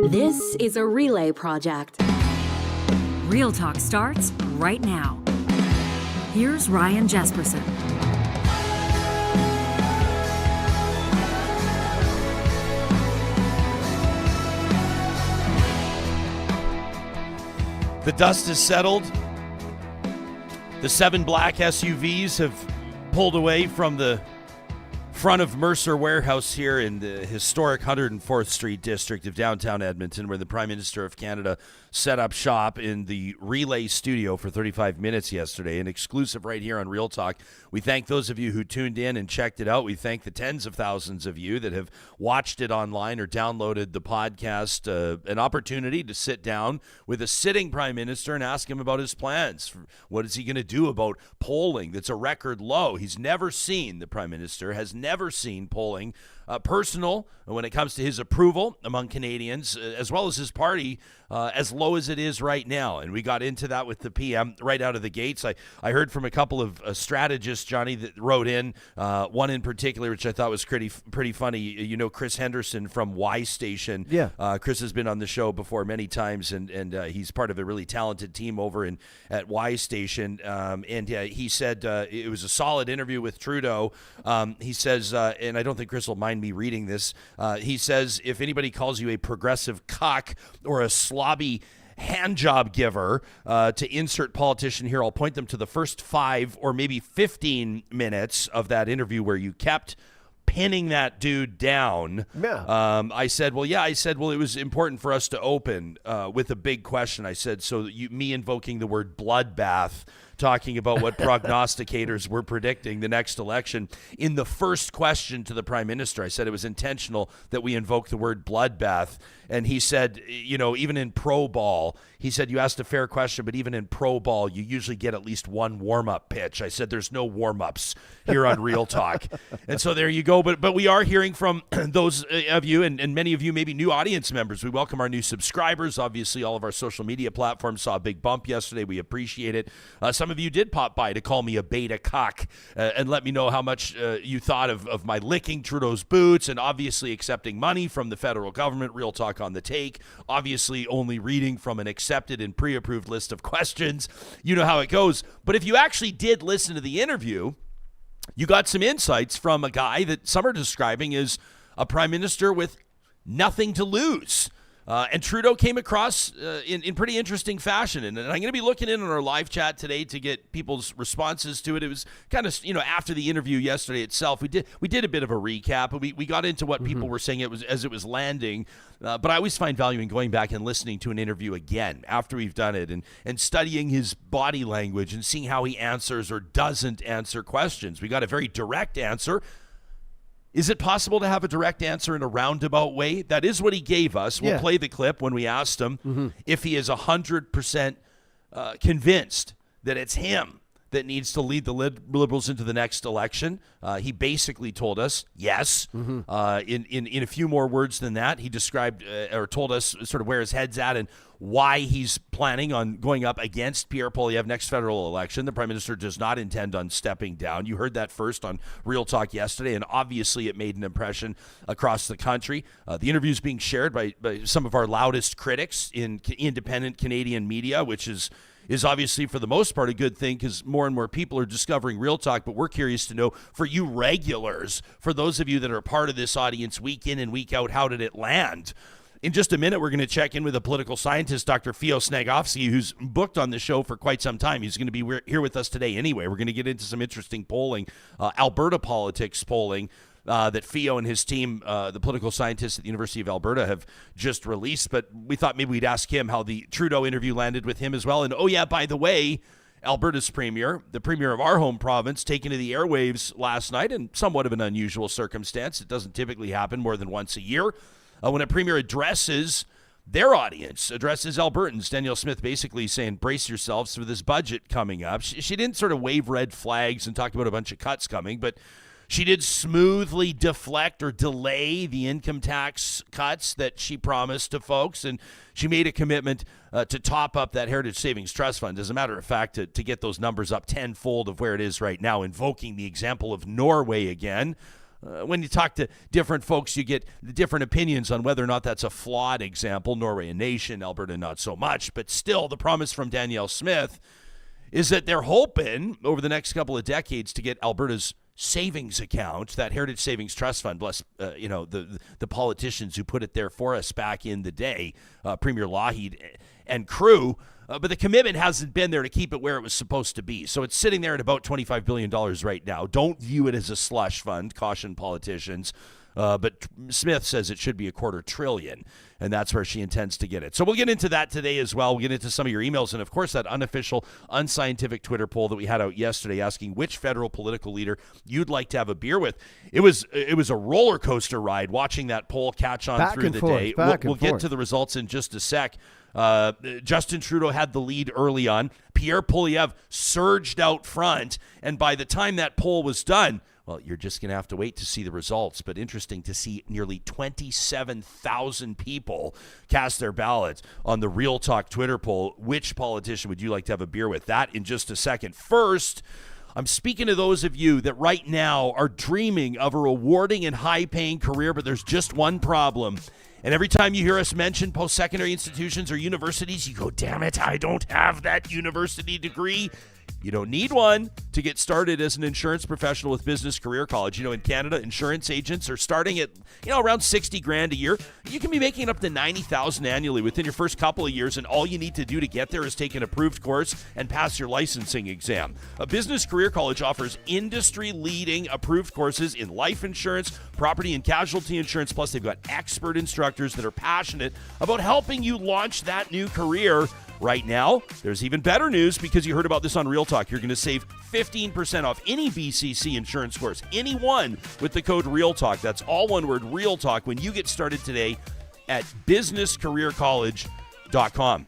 This is a relay project. Real Talk starts right now. Here's Ryan Jesperson. The dust has settled. The 7 black SUVs have pulled away from the front of Mercer Warehouse here in the historic 104th Street district of downtown Edmonton, where the Prime Minister of Canada set up shop in the Relay studio for 35 minutes yesterday, an exclusive right here on Real Talk. We thank those of you who tuned in and checked it out. We thank the tens of thousands of you that have watched it online or downloaded the podcast. An opportunity to sit down with a sitting Prime Minister and ask him about his plans. What is he going to do about polling that's a record low? He's never seen, the Prime Minister has never seen polling personal when it comes to his approval among Canadians, as well as his party, as low as it is right now. And we got into that with the PM right out of the gates. I heard from a couple of strategists, Johnny, that wrote in, one in particular, which I thought was pretty funny. You know Chris Henderson from Y Station. Yeah. Chris has been on the show before many times, and he's part of a really talented team over at Y Station. And he said it was a solid interview with Trudeau. He says, and I don't think Chris will mind me reading this, he says, if anybody calls you a progressive cuck or a slobby handjob giver, to insert politician here, I'll point them to the first 5 or maybe 15 minutes of that interview where you kept pinning that dude down. Yeah. I said, well, it was important for us to open with a big question. I said, so me invoking the word bloodbath, talking about what prognosticators were predicting the next election. In the first question to the Prime Minister, I said it was intentional that we invoke the word bloodbath. And he said, even in pro ball, he said, you asked a fair question, but even in pro ball, you usually get at least one warm-up pitch. I said, there's no warm-ups here on Real Talk. And so there you go. But we are hearing from those of you, and many of you, maybe new audience members. We welcome our new subscribers. Obviously, all of our social media platforms saw a big bump yesterday. We appreciate it. Some of you did pop by to call me a beta cuck and let me know how much you thought of my licking Trudeau's boots and obviously accepting money from the federal government. Real Talk on the take. Obviously only reading from an accepted and pre-approved list of questions. You know how it goes. But if you actually did listen to the interview, you got some insights from a guy that some are describing as a prime minister with nothing to lose. And Trudeau came across in pretty interesting fashion. And I'm going to be looking in on our live chat today to get people's responses to it. It was kind of, after the interview yesterday itself, we did a bit of a recap. We got into what people were saying as it was landing. But I always find value in going back and listening to an interview again after we've done it and studying his body language and seeing how he answers or doesn't answer questions. We got a very direct answer. Is it possible to have a direct answer in a roundabout way? That is what he gave us. We'll play the clip when we asked him if he is 100% convinced that it's him that needs to lead the Liberals into the next election. He basically told us yes. In a few more words than that, he described or told us sort of where his head's at and why he's planning on going up against Pierre Poilievre next federal election. The Prime Minister does not intend on stepping down. You heard that first on Real Talk yesterday, and obviously it made an impression across the country. The interview is being shared by some of our loudest critics in independent Canadian media, which is obviously for the most part a good thing because more and more people are discovering Real Talk. But we're curious to know, for you regulars, for those of you that are a part of this audience week in and week out, how did it land? In just a minute, we're going to check in with a political scientist, Dr. Feo Snagovsky, who's booked on the show for quite some time. He's going to be here with us today anyway. We're going to get into some interesting polling, Alberta politics polling, that Feo and his team, the political scientists at the University of Alberta, have just released. But we thought maybe we'd ask him how the Trudeau interview landed with him as well. And, oh, yeah, by the way, Alberta's premier, the premier of our home province, taken to the airwaves last night in somewhat of an unusual circumstance. It doesn't typically happen more than once a year. When a premier addresses their audience, addresses Albertans, Danielle Smith basically saying, brace yourselves for this budget coming up. She didn't sort of wave red flags and talk about a bunch of cuts coming, but she did smoothly deflect or delay the income tax cuts that she promised to folks, and she made a commitment to top up that Heritage Savings Trust Fund, as a matter of fact, to get those numbers up tenfold of where it is right now, invoking the example of Norway again. when you talk to different folks, you get different opinions on whether or not that's a flawed example. Norway a nation, Alberta not so much. But still, the promise from Danielle Smith is that they're hoping over the next couple of decades to get Alberta's savings account, that Heritage Savings Trust Fund, bless the politicians who put it there for us back in the day, Premier Lougheed and crew. But the commitment hasn't been there to keep it where it was supposed to be. So it's sitting there at about $25 billion right now. Don't view it as a slush fund, caution politicians. But Smith says it should be $250 billion, and that's where she intends to get it. So we'll get into that today as well. We'll get into some of your emails, and of course that unofficial, unscientific Twitter poll that we had out yesterday asking which federal political leader you'd like to have a beer with. It was a roller coaster ride watching that poll catch on Back through and the forth, day. back We'll and get forth. to the results in just a sec. Justin Trudeau had the lead early on. Pierre Poilievre surged out front, and by the time that poll was done, well, you're just going to have to wait to see the results. But interesting to see nearly 27,000 people cast their ballots on the Real Talk Twitter poll. Which politician would you like to have a beer with? That in just a second. First, I'm speaking to those of you that right now are dreaming of a rewarding and high-paying career, but there's just one problem. And every time you hear us mention post-secondary institutions or universities, you go, damn it, I don't have that university degree. You don't need one to get started as an insurance professional with Business Career College. You know, in Canada, insurance agents are starting at, around $60,000 a year. You can be making up to $90,000 annually within your first couple of years, and all you need to do to get there is take an approved course and pass your licensing exam. A Business Career College offers industry-leading approved courses in life insurance, property and casualty insurance, plus they've got expert instructors that are passionate about helping you launch that new career. Right now, there's even better news because you heard about this on Real Talk. You're going to save 15% off any BCC insurance course, any one, with the code REALTALK. That's all one word, Real Talk, when you get started today at businesscareercollege.com.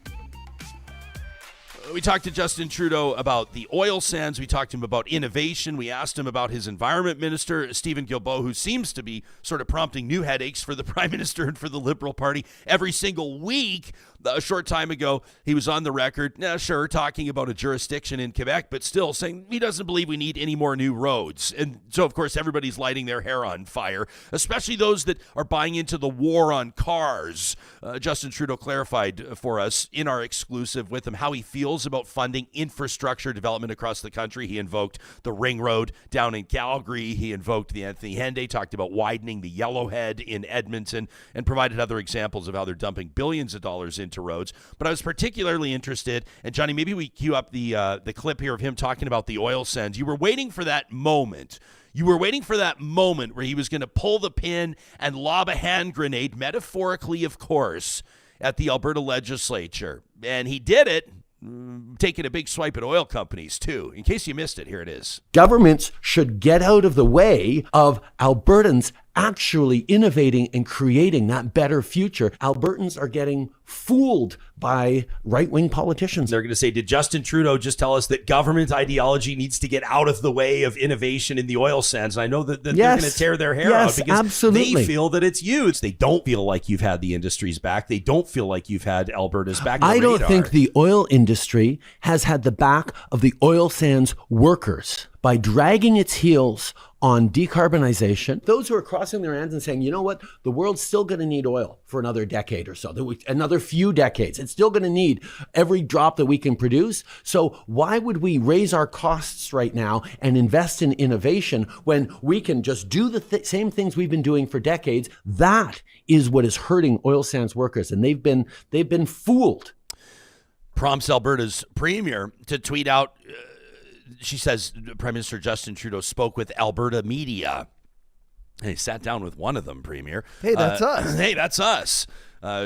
We talked to Justin Trudeau about the oil sands. We talked to him about innovation. We asked him about his environment minister, Stephen Guilbeault, who seems to be sort of prompting new headaches for the Prime Minister and for the Liberal Party every single week. A short time ago, he was on the record, talking about a jurisdiction in Quebec, but still saying he doesn't believe we need any more new roads. And so, of course, everybody's lighting their hair on fire, especially those that are buying into the war on cars. Justin Trudeau clarified for us in our exclusive with him how he feels about funding infrastructure development across the country. He invoked the Ring Road down in Calgary. He invoked the Anthony Henday, talked about widening the Yellowhead in Edmonton, and provided other examples of how they're dumping billions of dollars into roads. But I was particularly interested, and Johnny, maybe we cue up the clip here of him talking about the oil sands. You were waiting for that moment. You were waiting for that moment where he was going to pull the pin and lob a hand grenade, metaphorically, of course, at the Alberta legislature. And he did it, taking a big swipe at oil companies, too. In case you missed it, here it is. Governments should get out of the way of Albertans actually innovating and creating that better future. Albertans are getting fooled by right-wing politicians. They're going to say, did Justin Trudeau just tell us that government ideology needs to get out of the way of innovation in the oil sands? And I know that they're going to tear their hair out because absolutely. They feel that it's you. They don't feel like you've had the industry's back. They don't feel like you've had Alberta's back. I don't think the oil industry has had the back of the oil sands workers by dragging its heels on decarbonization. Those who are crossing their hands and saying, you know what, the world's still going to need oil for another decade or so, another few decades. It's still going to need every drop that we can produce. So why would we raise our costs right now and invest in innovation when we can just do the same things we've been doing for decades? That is what is hurting oil sands workers, and they've been fooled. Prompts Alberta's premier to tweet out. She says Prime Minister Justin Trudeau spoke with Alberta media. He sat down with one of them, Premier. Hey, that's us. Hey, that's us.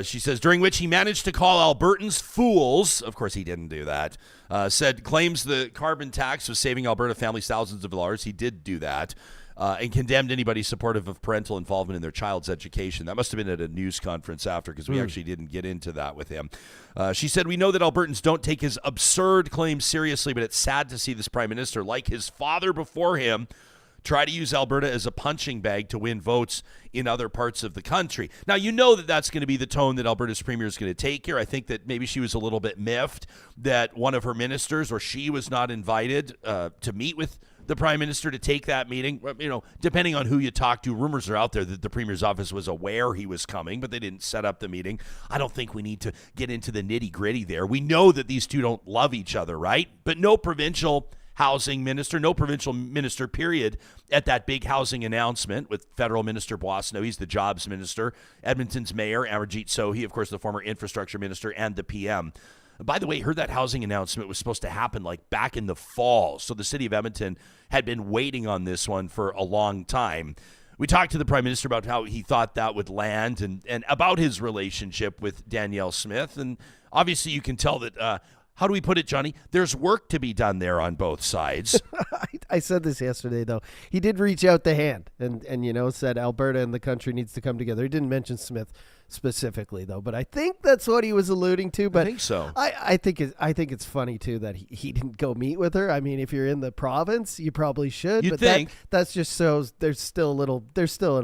She says, during which he managed to call Albertans fools. Of course, he didn't do that. Claims the carbon tax was saving Alberta families thousands of dollars. He did do that. And condemned anybody supportive of parental involvement in their child's education. That must have been at a news conference after, because we actually didn't get into that with him. She said, we know that Albertans don't take his absurd claims seriously, but it's sad to see this Prime Minister, like his father before him, try to use Alberta as a punching bag to win votes in other parts of the country. Now, you know that that's going to be the tone that Alberta's premier is going to take here. I think that maybe she was a little bit miffed that one of her ministers, or she was not invited to meet with the Prime Minister to take that meeting. Depending on who you talk to, rumors are out there that the Premier's office was aware he was coming, but they didn't set up the meeting. I don't think we need to get into the nitty-gritty there. We know that these two don't love each other, right? But no provincial housing minister, no provincial minister, period, at that big housing announcement with Federal Minister Boissonnault. He's the jobs minister. Edmonton's mayor, Amarjeet Sohi, of course, the former infrastructure minister, and the PM. By the way, heard that housing announcement was supposed to happen like back in the fall. So the city of Edmonton had been waiting on this one for a long time. We talked to the Prime Minister about how he thought that would land and about his relationship with Danielle Smith. And obviously you can tell that, how do we put it, Johnny? There's work to be done there on both sides. I said this yesterday, though. He did reach out the hand and said Alberta and the country needs to come together. He didn't mention Smith specifically, though, but I think that's what he was alluding to. But I think so. I think it's funny too that he didn't go meet with her. I mean, if you're in the province, you probably should. You'd but think that's just shows there's still at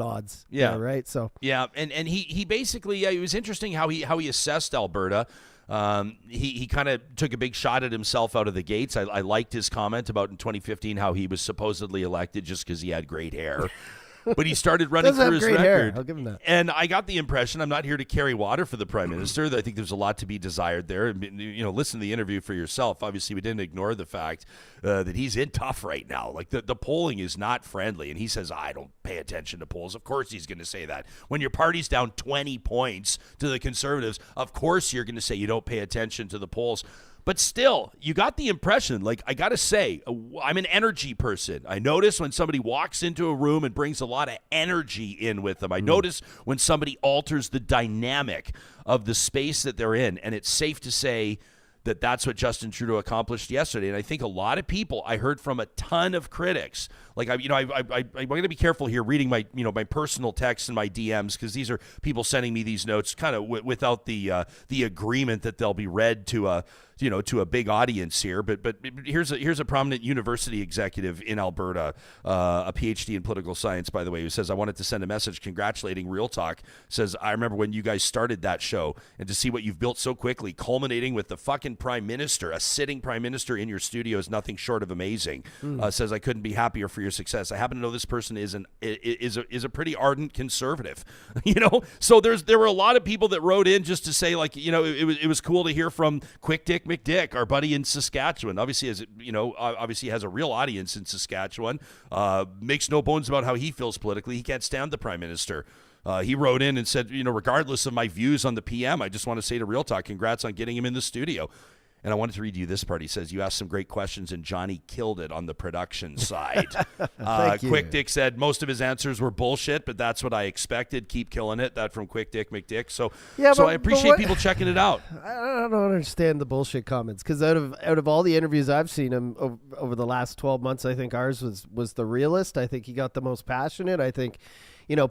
odds. Yeah. There, right. So yeah, and he basically it was interesting how he assessed Alberta. He kind of took a big shot at himself out of the gates. I liked his comment about in 2015 how he was supposedly elected just because he had great hair. But he started running for his record. Hair. I'll give him that. And I got the impression, I'm not here to carry water for the Prime Minister. I think there's a lot to be desired there. Listen to the interview for yourself. Obviously, we didn't ignore the fact that he's in tough right now. Like the polling is not friendly. And he says, I don't pay attention to polls. Of course he's going to say that. When your party's down 20 points to the Conservatives, of course you're going to say you don't pay attention to the polls. But still, you got the impression, like, I got to say, I'm an energy person. I notice when somebody walks into a room and brings a lot of energy in with them. I notice when somebody alters the dynamic of the space that they're in. And it's safe to say that that's what Justin Trudeau accomplished yesterday. And I think a lot of people, I heard from a ton of critics, like, I'm going to be careful here reading my personal texts and my DMs, because these are people sending me these notes kind of without the agreement that they'll be read to a big audience here. But here's a prominent university executive in Alberta, a PhD in political science, by the way, who says, I wanted to send a message congratulating Real Talk. Says, I remember when you guys started that show, and to see what you've built so quickly, culminating with the fucking Prime Minister, a sitting Prime Minister in your studio, is nothing short of amazing. Says, I couldn't be happier for your success. I happen to know this person is a pretty ardent conservative, So there were a lot of people that wrote in just to say, like, it was cool to hear from Quick Dick McDick, our buddy in Saskatchewan. Obviously has a real audience in Saskatchewan. Makes no bones about how he feels politically. He can't stand the Prime Minister. He wrote in and said, regardless of my views on the PM, I just want to say to Real Talk, congrats on getting him in the studio. And I wanted to read you this part. He says, you asked some great questions, and Johnny killed it on the production side. Thank you. Quick Dick said most of his answers were bullshit, but that's what I expected. Keep killing it. That from Quick Dick McDick. So I appreciate people checking it out. I don't understand the bullshit comments, because out of all the interviews I've seen him over the last 12 months, I think ours was the realest. I think he got the most passionate. I think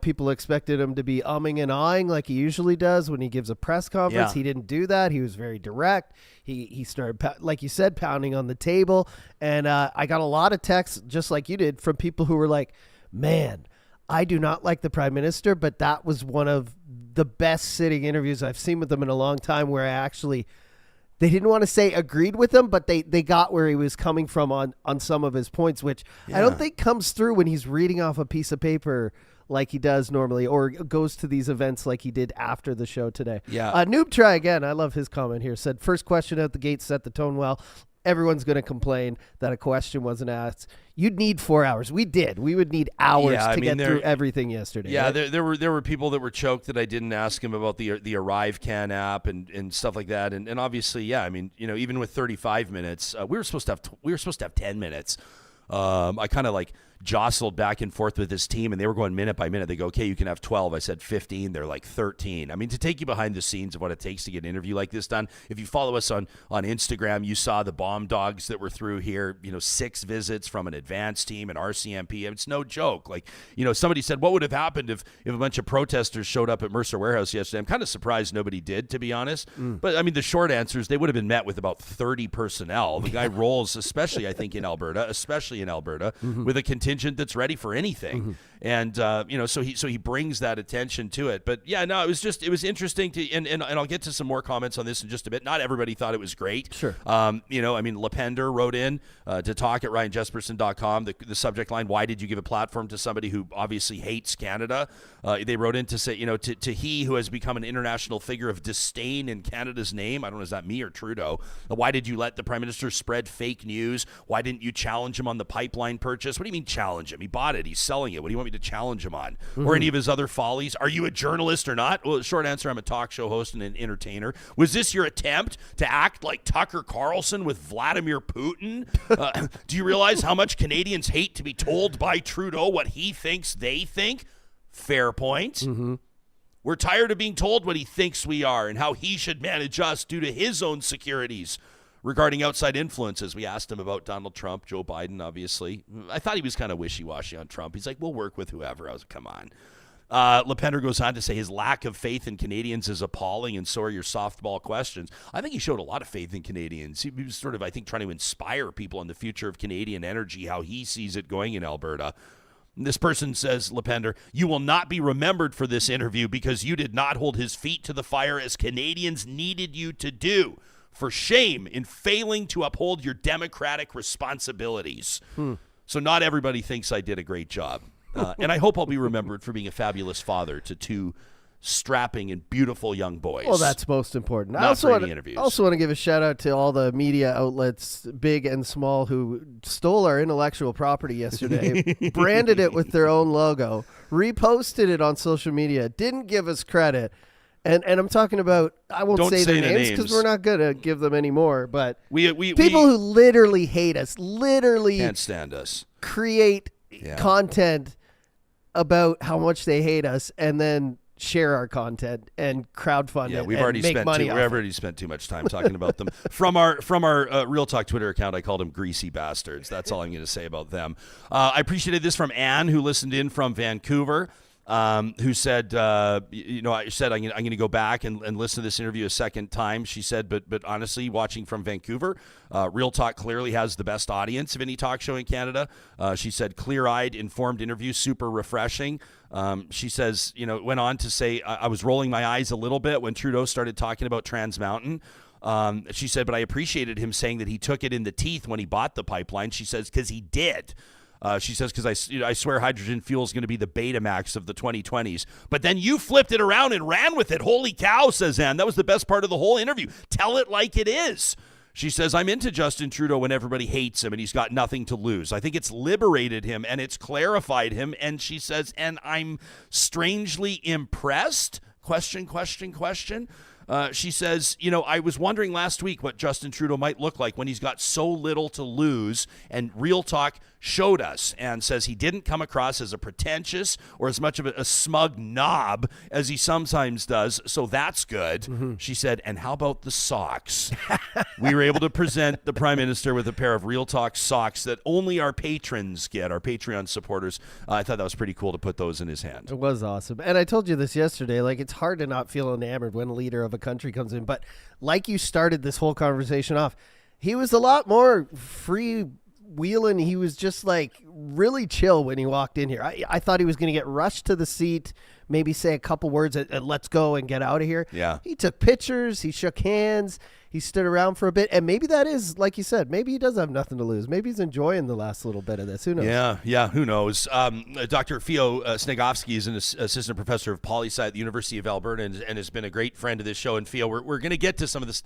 people expected him to be umming and ahhing like he usually does when he gives a press conference. Yeah. He didn't do that. He was very direct. He started, like you said, pounding on the table. And I got a lot of texts, just like you did, from people who were like, man, I do not like the Prime Minister, but that was one of the best sitting interviews I've seen with him in a long time, where they didn't want to say agreed with him, but they got where he was coming from on some of his points, which I don't think comes through when he's reading off a piece of paper like he does normally, or goes to these events like he did after the show today. Yeah. Noob Try again, I love his comment here, said, first question out the gate set the tone well. Everyone's going to complain that a question wasn't asked. You'd need 4 hours. We would need hours to get through everything yesterday. Yeah, right? there were people that were choked that I didn't ask him about the Arrive Can app and stuff like that. And obviously, even with 35 minutes, we were supposed to have 10 minutes. I kind of jostled back and forth with his team, and they were going minute by minute. They go, okay, you can have 12. I said 15. They're like 13. I mean, to take you behind the scenes of what it takes to get an interview like this done. If you follow us on Instagram, you saw the bomb dogs that were through here, 6 visits from an advance team and RCMP. It's no joke. Somebody said, what would have happened if a bunch of protesters showed up at Mercer Warehouse yesterday? I'm kind of surprised nobody did, to be honest. But I mean, the short answer is they would have been met with about 30 personnel. The guy rolls, especially, I think, in Alberta, with a contingent that's ready for anything. And so he brings that attention to it. But yeah, no, it was interesting to, and I'll get to some more comments on this in just a bit. Not everybody thought it was great. Sure. Lepender wrote in to talk at RyanJesperson.com. The subject line: why did you give a platform to somebody who obviously hates Canada? They wrote in to say, to he who has become an international figure of disdain in Canada's name. I don't know, is that me or Trudeau? Why did you let the Prime Minister spread fake news? Why didn't you challenge him on the pipeline purchase? What do you mean challenge him? He bought it. He's selling it. What do you want me to challenge him on? Or any of his other follies? Are you a journalist or not? Well, short answer, I'm a talk show host and an entertainer. Was this your attempt to act like Tucker Carlson with Vladimir Putin? Do you realize how much Canadians hate to be told by Trudeau what he thinks they think? Fair point. Mm-hmm. We're tired of being told what he thinks we are and how he should manage us due to his own securities. Regarding outside influences, we asked him about Donald Trump, Joe Biden, obviously. I thought he was kind of wishy-washy on Trump. He's like, we'll work with whoever. I was like, come on. Lepender goes on to say his lack of faith in Canadians is appalling, and so are your softball questions. I think he showed a lot of faith in Canadians. He was sort of, I think, trying to inspire people on the future of Canadian energy, how he sees it going in Alberta. This person says, Lepender, you will not be remembered for this interview because you did not hold his feet to the fire as Canadians needed you to do. For shame in failing to uphold your democratic responsibilities. So not everybody thinks I did a great job. And I hope I'll be remembered for being a fabulous father to two strapping and beautiful young boys. Well, that's most important. Not for any interviews. I also want to give a shout out to all the media outlets, big and small, who stole our intellectual property yesterday, branded it with their own logo, reposted it on social media, didn't give us credit. And I'm talking about, I won't say their names because we're not going to give them any more, but people who literally hate us, literally can't stand us, create content about how much they hate us and then share our content and crowdfund it. We've already spent too much time talking about them. From our Real Talk Twitter account, I called them greasy bastards. That's all I'm going to say about them. I appreciated this from Anne, who listened in from Vancouver. Who said, I said I'm going to go back and listen to this interview a second time. She said, but honestly, watching from Vancouver, Real Talk clearly has the best audience of any talk show in Canada. She said, clear-eyed, informed interview, super refreshing. She says, went on to say, I was rolling my eyes a little bit when Trudeau started talking about Trans Mountain. She said, but I appreciated him saying that he took it in the teeth when he bought the pipeline. She says, because he did. She says, because I swear hydrogen fuel is going to be the Betamax of the 2020s. But then you flipped it around and ran with it. Holy cow, says Anne. That was the best part of the whole interview. Tell it like it is. She says, I'm into Justin Trudeau when everybody hates him and he's got nothing to lose. I think it's liberated him and it's clarified him. And she says, and I'm strangely impressed. Question. She says, I was wondering last week what Justin Trudeau might look like when he's got so little to lose, and Real Talk showed us, and says he didn't come across as a pretentious or as much of a smug knob as he sometimes does, so that's good. Mm-hmm. She said, and how about the socks? We were able to present the Prime Minister with a pair of Real Talk socks that only our patrons get, our Patreon supporters. I thought that was pretty cool to put those in his hand. It was awesome. And I told you this yesterday, it's hard to not feel enamored when a leader of a country comes in, but like you started this whole conversation off, he was a lot more freewheeling. He was just really chill when he walked in here. I thought he was going to get rushed to the seat, maybe say a couple words and let's go and get out of here. Yeah. He took pictures, he shook hands, he stood around for a bit, and maybe that is, like you said, maybe he does have nothing to lose. Maybe he's enjoying the last little bit of this. Who knows? Yeah, who knows? Dr. Feo Snagovsky is an assistant professor of poli-sci at the University of Alberta and has been a great friend of this show. And Feo, we're going to get to some of this.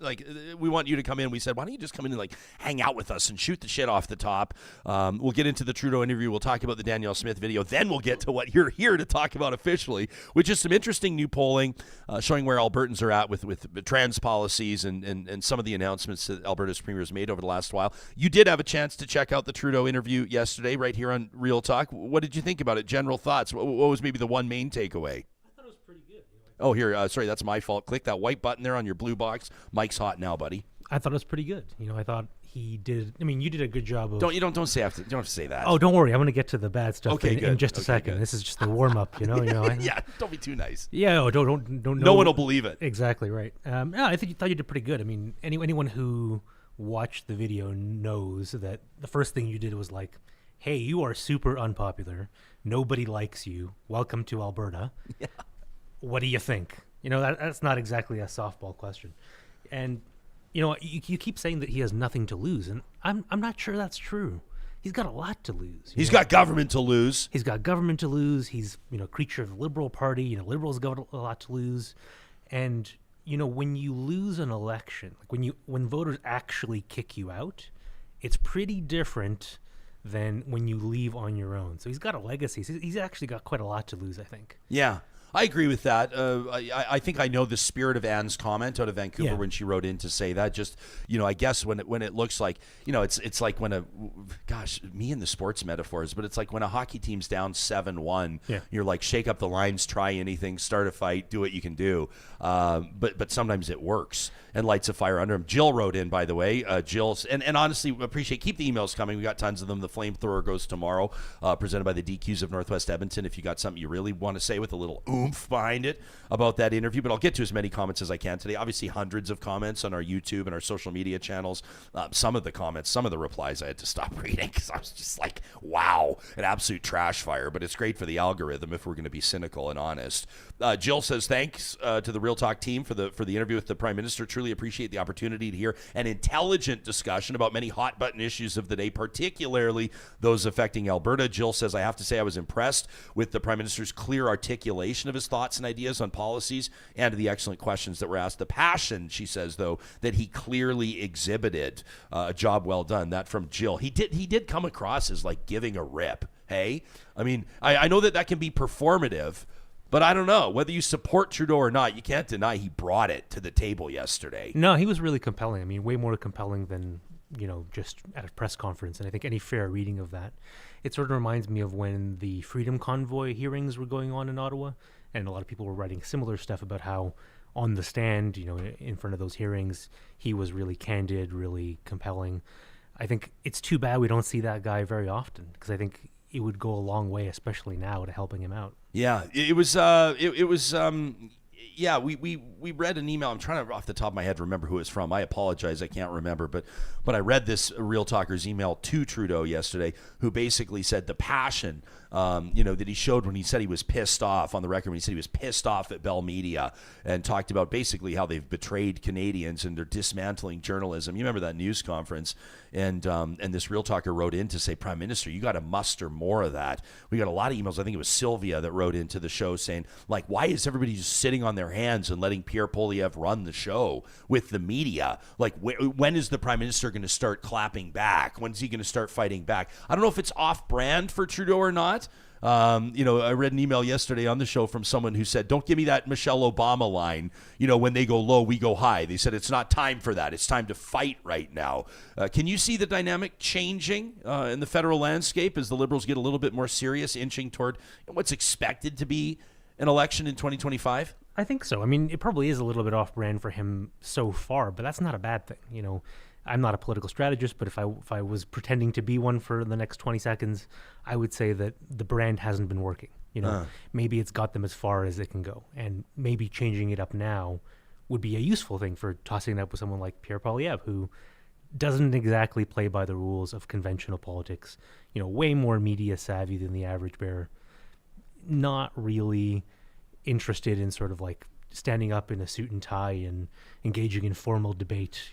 We want you to come in. We said, why don't you just come in and hang out with us and shoot the shit off the top? We'll get into the Trudeau interview. We'll talk about the Danielle Smith video. Then we'll get to what you're here to talk about officially, which is some interesting new polling showing where Albertans are at with trans policies and some of the announcements that Alberta's premier has made over the last while. You did have a chance to check out the Trudeau interview yesterday right here on Real Talk. What did you think about it? General thoughts. What was maybe the one main takeaway? I thought it was pretty good. Oh, here. Sorry, that's my fault. Click that white button there on your blue box. Mike's hot now, buddy. I thought it was pretty good. I thought he did. I mean, you did a good job of. Don't have to say that. Oh, don't worry. I'm going to get to the bad stuff okay, in just a second. Good. This is just the warm up. Yeah. Don't be too nice. Yeah. Don't. No one will believe it. Exactly right. I thought you did pretty good. I mean, anyone who watched the video knows that the first thing you did was hey, you are super unpopular. Nobody likes you. Welcome to Alberta. Yeah. What do you think? That's not exactly a softball question. And, you keep saying that he has nothing to lose, and I'm not sure that's true. He's got a lot to lose. He's got government to lose. He's got government to lose. He's, a creature of the Liberal Party. Liberals got a lot to lose. And, when you lose an election, like when voters actually kick you out, it's pretty different than when you leave on your own. So he's got a legacy. He's actually got quite a lot to lose, I think. Yeah. I agree with that. I think I know the spirit of Anne's comment out of Vancouver when she wrote in to say that. Just, I guess when it looks like, it's like when me and the sports metaphors, but it's like when a hockey team's down 7-1, you're like, shake up the lines, try anything, start a fight, do what you can do. But sometimes it works and lights a fire under him. Jill wrote in, by the way. Jill's, and honestly, keep the emails coming. We got tons of them. The flamethrower goes tomorrow, presented by the DQs of Northwest Edmonton. If you got something you really want to say with a little oomph behind it about that interview, but I'll get to as many comments as I can today. Obviously, hundreds of comments on our YouTube and our social media channels. Some of the replies I had to stop reading because I was just like, wow, an absolute trash fire. But it's great for the algorithm if we're going to be cynical and honest. Jill says, thanks to the Real Talk team for the interview with the Prime Minister. Truly appreciate the opportunity to hear an intelligent discussion about many hot button issues of the day, particularly those affecting Alberta. Jill says, I have to say I was impressed with the Prime Minister's clear articulation of his thoughts and ideas on policies and the excellent questions that were asked. The passion, she says, though, that he clearly exhibited, a job well done. That from Jill. He did come across as like giving a rip. Hey, I mean, I know that can be performative, but I don't know whether you support Trudeau or not. You can't deny he brought it to the table yesterday. No, he was really compelling. I mean, way more compelling than just at a press conference. And I think any fair reading of that, it sort of reminds me of when the Freedom Convoy hearings were going on in Ottawa. And a lot of people were writing similar stuff about how on the stand, in front of those hearings, he was really candid, really compelling. I think it's too bad we don't see that guy very often because I think it would go a long way, especially now, to helping him out. Yeah, we read an email. I'm trying to, off the top of my head, remember who it's from. I apologize, I can't remember. But I read this Real Talker's email to Trudeau yesterday, who basically said the passion, that he showed when he said he was pissed off on the record, when he said he was pissed off at Bell Media and talked about basically how they've betrayed Canadians and they're dismantling journalism. You remember that news conference? And this Real Talker wrote in to say, Prime Minister, you got to muster more of that. We got a lot of emails. I think it was Sylvia that wrote into the show saying, like, why is everybody just sitting on their hands and letting Pierre Poilievre run the show with the media? Like, when is the Prime Minister going to start clapping back? When's he going to start fighting back? I don't know if it's off-brand for Trudeau or not. I read an email yesterday on the show from someone who said, don't give me that Michelle Obama line, when they go low, we go high. They said it's not time for that. It's time to fight right now. Can you see the dynamic changing in the federal landscape as the Liberals get a little bit more serious, inching toward what's expected to be an election in 2025? I think so. I mean, it probably is a little bit off-brand for him so far, but that's not a bad thing. I'm not a political strategist, but if I was pretending to be one for the next 20 seconds, I would say that the brand hasn't been working. Maybe it's got them as far as it can go, and maybe changing it up now would be a useful thing for tossing it up with someone like Pierre Poilievre, who doesn't exactly play by the rules of conventional politics. Way more media savvy than the average bear. Not really interested in sort of like standing up in a suit and tie and engaging in formal debate.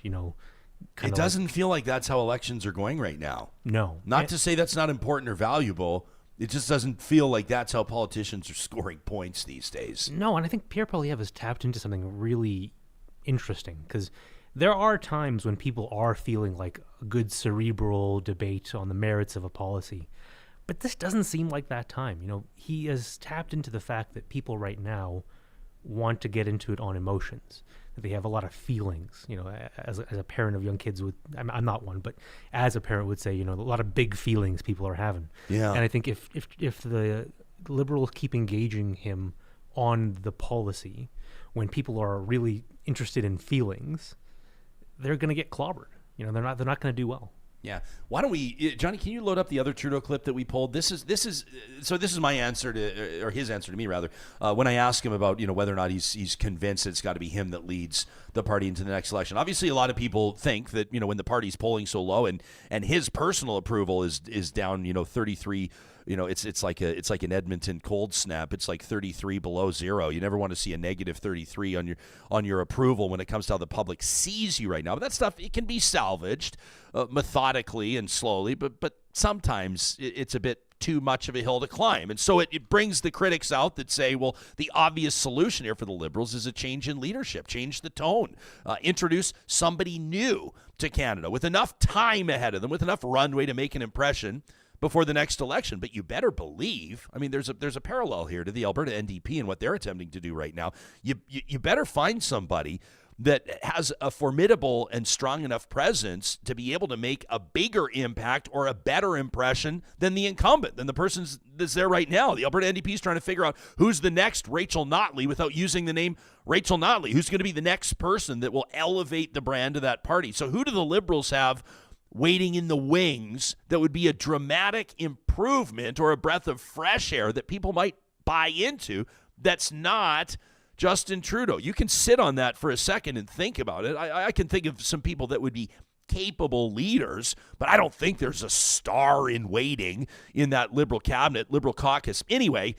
It doesn't feel like that's how elections are going right now. No. Not to say that's not important or valuable. It just doesn't feel like that's how politicians are scoring points these days. No, and I think Pierre Poilievre has tapped into something really interesting because there are times when people are feeling like a good cerebral debate on the merits of a policy. But this doesn't seem like that time. He has tapped into the fact that people right now want to get into it on emotions. That they have a lot of feelings, as a parent of young kids would, I'm not one, but as a parent would say, a lot of big feelings people are having. Yeah. And I think if the Liberals keep engaging him on the policy, when people are really interested in feelings, they're going to get clobbered. They're not going to do well. Yeah. Why don't we, Johnny? Can you load up the other Trudeau clip that we pulled? This is my answer to, or his answer to me rather, when I ask him about whether or not he's convinced it's got to be him that leads the party into the next election. Obviously, a lot of people think that when the party's polling so low and his personal approval is down 33. It's like an Edmonton cold snap. It's like 33 below zero. You never want to see a negative 33 on your approval when it comes to how the public sees you right now. But that stuff, it can be salvaged methodically and slowly, but sometimes it's a bit too much of a hill to climb. And so it brings the critics out that say, well, the obvious solution here for the Liberals is a change in leadership, change the tone, introduce somebody new to Canada with enough time ahead of them, with enough runway to make an impression before the next election. But you better believe, there's a parallel here to the Alberta NDP and what they're attempting to do right now. You better find somebody that has a formidable and strong enough presence to be able to make a bigger impact or a better impression than the incumbent, than the person that's there right now. The Alberta NDP is trying to figure out who's the next Rachel Notley without using the name Rachel Notley. Who's going to be the next person that will elevate the brand of that party? So who do the Liberals have waiting in the wings that would be a dramatic improvement or a breath of fresh air that people might buy into that's not Justin Trudeau? You can sit on that for a second and think about it. I can think of some people that would be capable leaders, but I don't think there's a star in waiting in that Liberal cabinet, Liberal caucus. Anyway,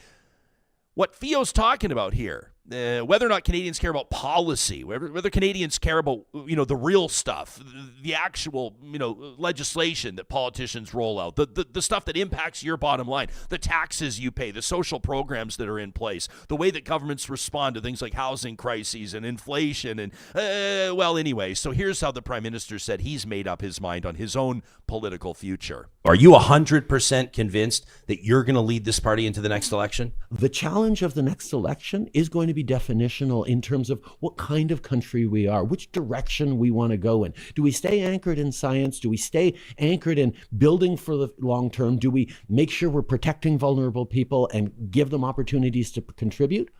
what Feo's talking about here, whether or not Canadians care about policy, whether Canadians care about, the real stuff, the actual, legislation that politicians roll out, the stuff that impacts your bottom line, the taxes you pay, the social programs that are in place, the way that governments respond to things like housing crises and inflation. And, anyway, so here's how the Prime Minister said he's made up his mind on his own political future. Are you 100% convinced that you're going to lead this party into the next election? The challenge of the next election is going to be definitional in terms of what kind of country we are, which direction we want to go in. Do we stay anchored in science? Do we stay anchored in building for the long term? Do we make sure we're protecting vulnerable people and give them opportunities to contribute?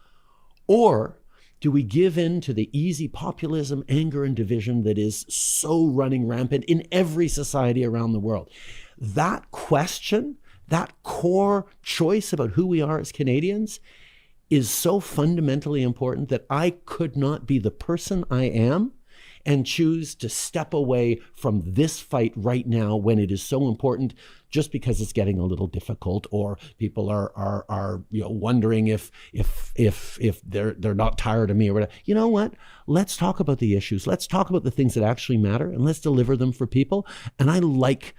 Or do we give in to the easy populism, anger, and division that is so running rampant in every society around the world? That question, that core choice about who we are as Canadians, is so fundamentally important that I could not be the person I am and choose to step away from this fight right now when it is so important, just because it's getting a little difficult, or people are wondering if they're not tired of me or whatever. You know what? Let's talk about the issues. Let's talk about the things that actually matter, and let's deliver them for people. And I like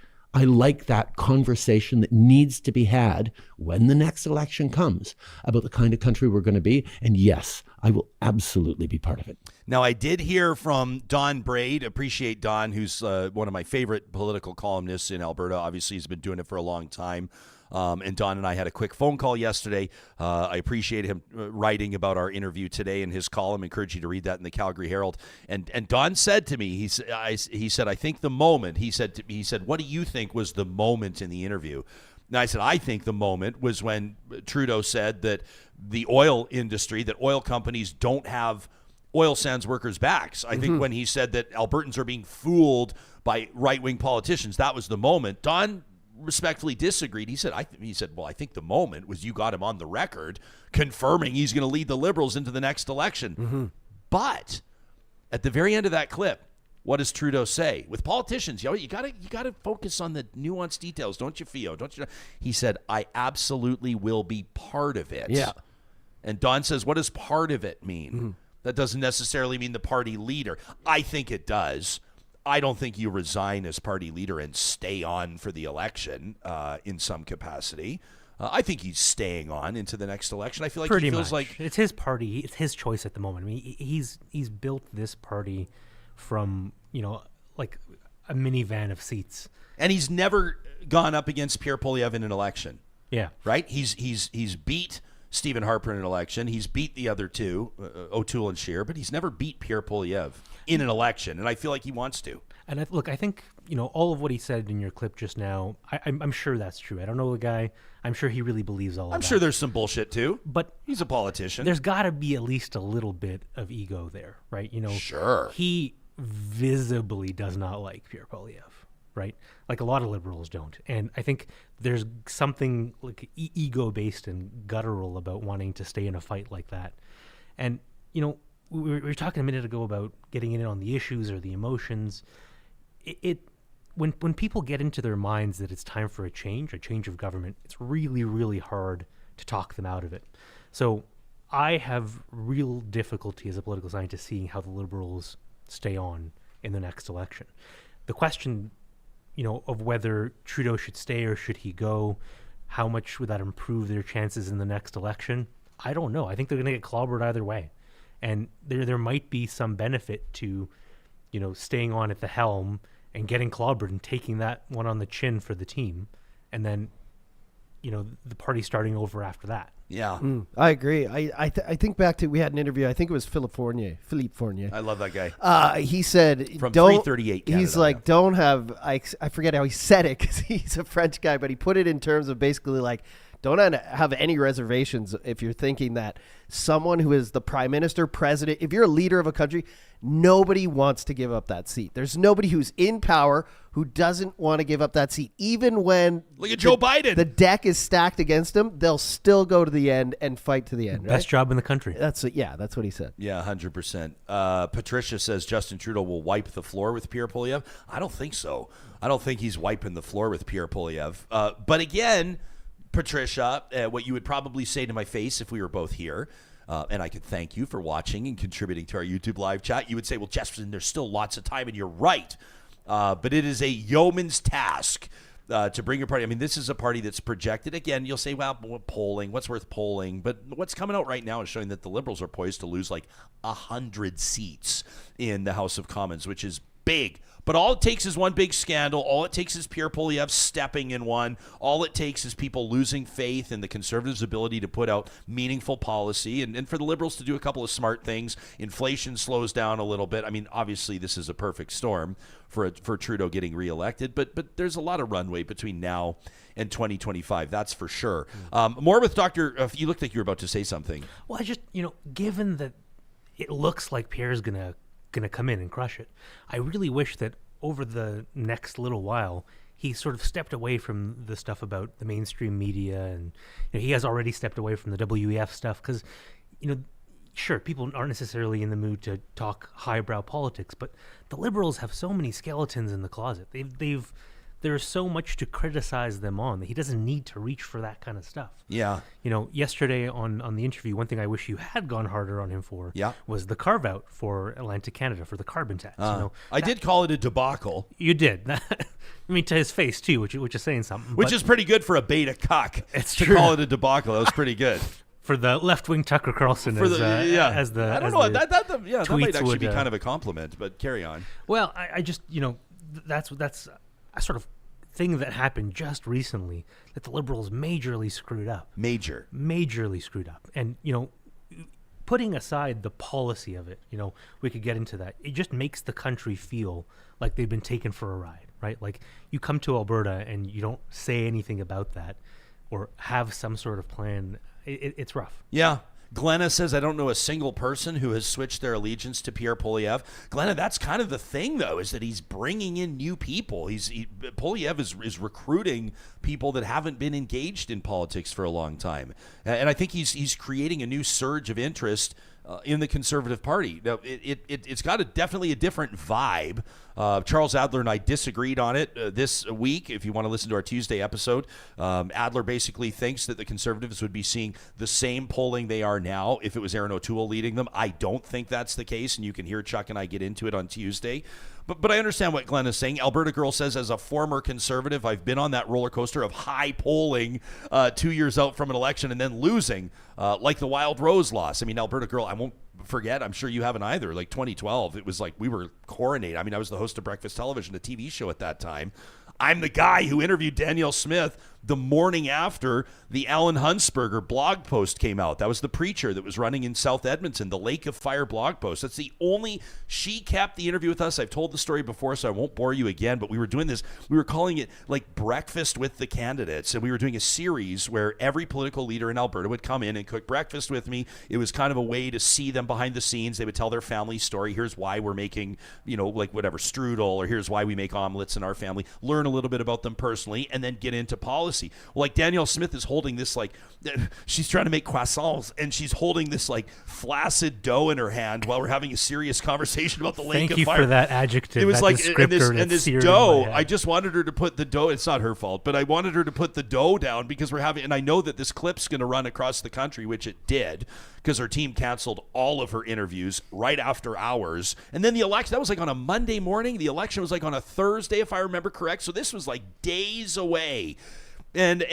that conversation that needs to be had when the next election comes about the kind of country we're going to be. And yes, I will absolutely be part of it. Now, I did hear from Don Braid. Appreciate Don, who's one of my favorite political columnists in Alberta. Obviously, he's been doing it for a long time. And Don and I had a quick phone call yesterday. I appreciate him writing about our interview today in his column. Encourage you to read that in the Calgary Herald. And Don said to me, he said, I think the moment, he said, what do you think was the moment in the interview? And I said, I think the moment was when Trudeau said that the oil industry, that oil companies don't have oil sands workers' backs. I think when he said that Albertans are being fooled by right-wing politicians, that was the moment. Don respectfully disagreed. He said, well, I think the moment was you got him on the record confirming he's going to lead the Liberals into the next election. But at the very end of that clip, what does Trudeau say? With politicians, you got to focus on the nuanced details, don't you, Feo? Don't you? He said, I absolutely will be part of it. Yeah. And Don says, what does part of it mean? That doesn't necessarily mean the party leader. I think it does. I don't think you resign as party leader and stay on for the election in some capacity. I think he's staying on into the next election. I feel like he feels like it's his party. It's his choice at the moment. I mean, he's built this party from, like a minivan of seats. And he's never gone up against Pierre Poilievre in an election. Yeah. Right? He's beat Stephen Harper in an election. He's beat the other two, O'Toole and Scheer, but he's never beat Pierre Poilievre in an election, and I feel like he wants to. And I think, all of what he said in your clip just now, I'm sure that's true. I don't know the guy. I'm sure he really believes all of that. I'm sure there's some bullshit, too. But he's a politician. There's got to be at least a little bit of ego there, right? Sure. He visibly does not like Pierre Poilievre. right? Like a lot of Liberals don't. And I think there's something like ego-based and guttural about wanting to stay in a fight like that. And, you know, we were talking a minute ago about getting in on the issues or the emotions. When people get into their minds that it's time for a change of government, it's really, really hard to talk them out of it. So I have real difficulty as a political scientist seeing how the Liberals stay on in the next election. The question, you know, of whether Trudeau should stay or should he go, how much would that improve their chances in the next election? I don't know. I think they're going to get clobbered either way. And there might be some benefit to, you know, staying on at the helm and getting clobbered and taking that one on the chin for the team, and then, you know, the party starting over after that. Yeah. I agree. I think back to, we had an interview, I think it was Philippe Fournier. I love that guy. He said, From don't, 338 Canada, he's like, don't have, I forget how he said it because he's a French guy, but he put it in terms of basically like, don't have any reservations if you're thinking that someone who is the prime minister, president, if you're a leader of a country, nobody wants to give up that seat. There's nobody who's in power who doesn't want to give up that seat. Even when look at Joe Biden, the deck is stacked against them, they'll still go to the end and fight to the end. Best job in the country. That's what he said. Yeah, 100%. Patricia says Justin Trudeau will wipe the floor with Pierre Poilievre. I don't think so. I don't think he's wiping the floor with Pierre Poilievre. But again, Patricia, what you would probably say to my face if we were both here, and I could thank you for watching and contributing to our YouTube live chat, you would say, well, Jefferson, there's still lots of time, and you're right. But it is a yeoman's task to bring your party. I mean, this is a party that's projected. Again, you'll say, well, polling, what's worth polling? But what's coming out right now is showing that the Liberals are poised to lose like 100 seats in the House of Commons, which is big. But all it takes is one big scandal. All it takes is Pierre Poilievre stepping in one. All it takes is people losing faith in the Conservatives' ability to put out meaningful policy and for the Liberals to do a couple of smart things. Inflation slows down a little bit. I mean, obviously, this is a perfect storm for Trudeau getting reelected, but there's a lot of runway between now and 2025. That's for sure. More with Dr. You looked like you were about to say something. Well, I just, you know, given that it looks like Pierre's going to come in and crush it, I really wish that over the next little while he sort of stepped away from the stuff about the mainstream media, and you know, he has already stepped away from the WEF stuff because, you know, sure, people aren't necessarily in the mood to talk highbrow politics, but the Liberals have so many skeletons in the closet. There's so much to criticize them on that he doesn't need to reach for that kind of stuff. Yeah. You know, yesterday on the interview, one thing I wish you had gone harder on him for was the carve-out for Atlantic Canada for the carbon tax. You know, I did call it a debacle. You did. I mean, to his face, too, which is saying something. Which is pretty good for a beta cuck. It's to true. Call it a debacle. That was pretty good. For the left-wing Tucker Carlson as the I don't know. That might actually be kind of a compliment, but carry on. Well, I just, you know, that's a sort of thing that happened just recently that the Liberals majorly screwed up. Majorly screwed up. And, you know, putting aside the policy of it, you know, we could get into that. It just makes the country feel like they've been taken for a ride, right? Like you come to Alberta and you don't say anything about that or have some sort of plan. It's rough. Yeah. Glenna says, I don't know a single person who has switched their allegiance to Pierre Poilievre. Glenna, that's kind of the thing, though, is that he's bringing in new people. Poilievre is recruiting people that haven't been engaged in politics for a long time. And I think he's creating a new surge of interest in the Conservative Party. Now, it's got definitely a different vibe. Charles Adler and I disagreed on it this week. If you want to listen to our Tuesday episode, Adler basically thinks that the Conservatives would be seeing the same polling they are now if it was Aaron O'Toole leading them. I don't think that's the case, and you can hear Chuck and I get into it on Tuesday. But I understand what Glenn is saying. Alberta Girl says, as a former Conservative, I've been on that roller coaster of high polling 2 years out from an election and then losing, like the Wild Rose loss. I mean, Alberta Girl, I won't forget, I'm sure you haven't either, like 2012, it was like we were coronated. I mean, I was the host of Breakfast Television, a TV show at that time. I'm the guy who interviewed Danielle Smith the morning after the Alan Hunsberger blog post came out. That was the preacher that was running in South Edmonton, the Lake of Fire blog post. That's the only, she kept the interview with us. I've told the story before, so I won't bore you again, but we were doing this, we were calling it like Breakfast with the Candidates, and we were doing a series where every political leader in Alberta would come in and cook breakfast with me. It was kind of a way to see them behind the scenes. They would tell their family story. Here's why we're making, like whatever, strudel, or here's why we make omelets in our family. Learn a little bit about them personally, and then get into policy. Well, like Danielle Smith is holding this, like, she's trying to make croissants, and she's holding this like flaccid dough in her hand while we're having a serious conversation about the Lake of Fire. Thank you for that adjective. It was that like, descriptor this dough, I just wanted her to put the dough, it's not her fault, but I wanted her to put the dough down because we're having, and I know that this clip's going to run across the country, which it did, because her team canceled all of her interviews right after hours. And then the election, that was like on a Monday morning. The election was like on a Thursday, if I remember correct. So this was like days away. And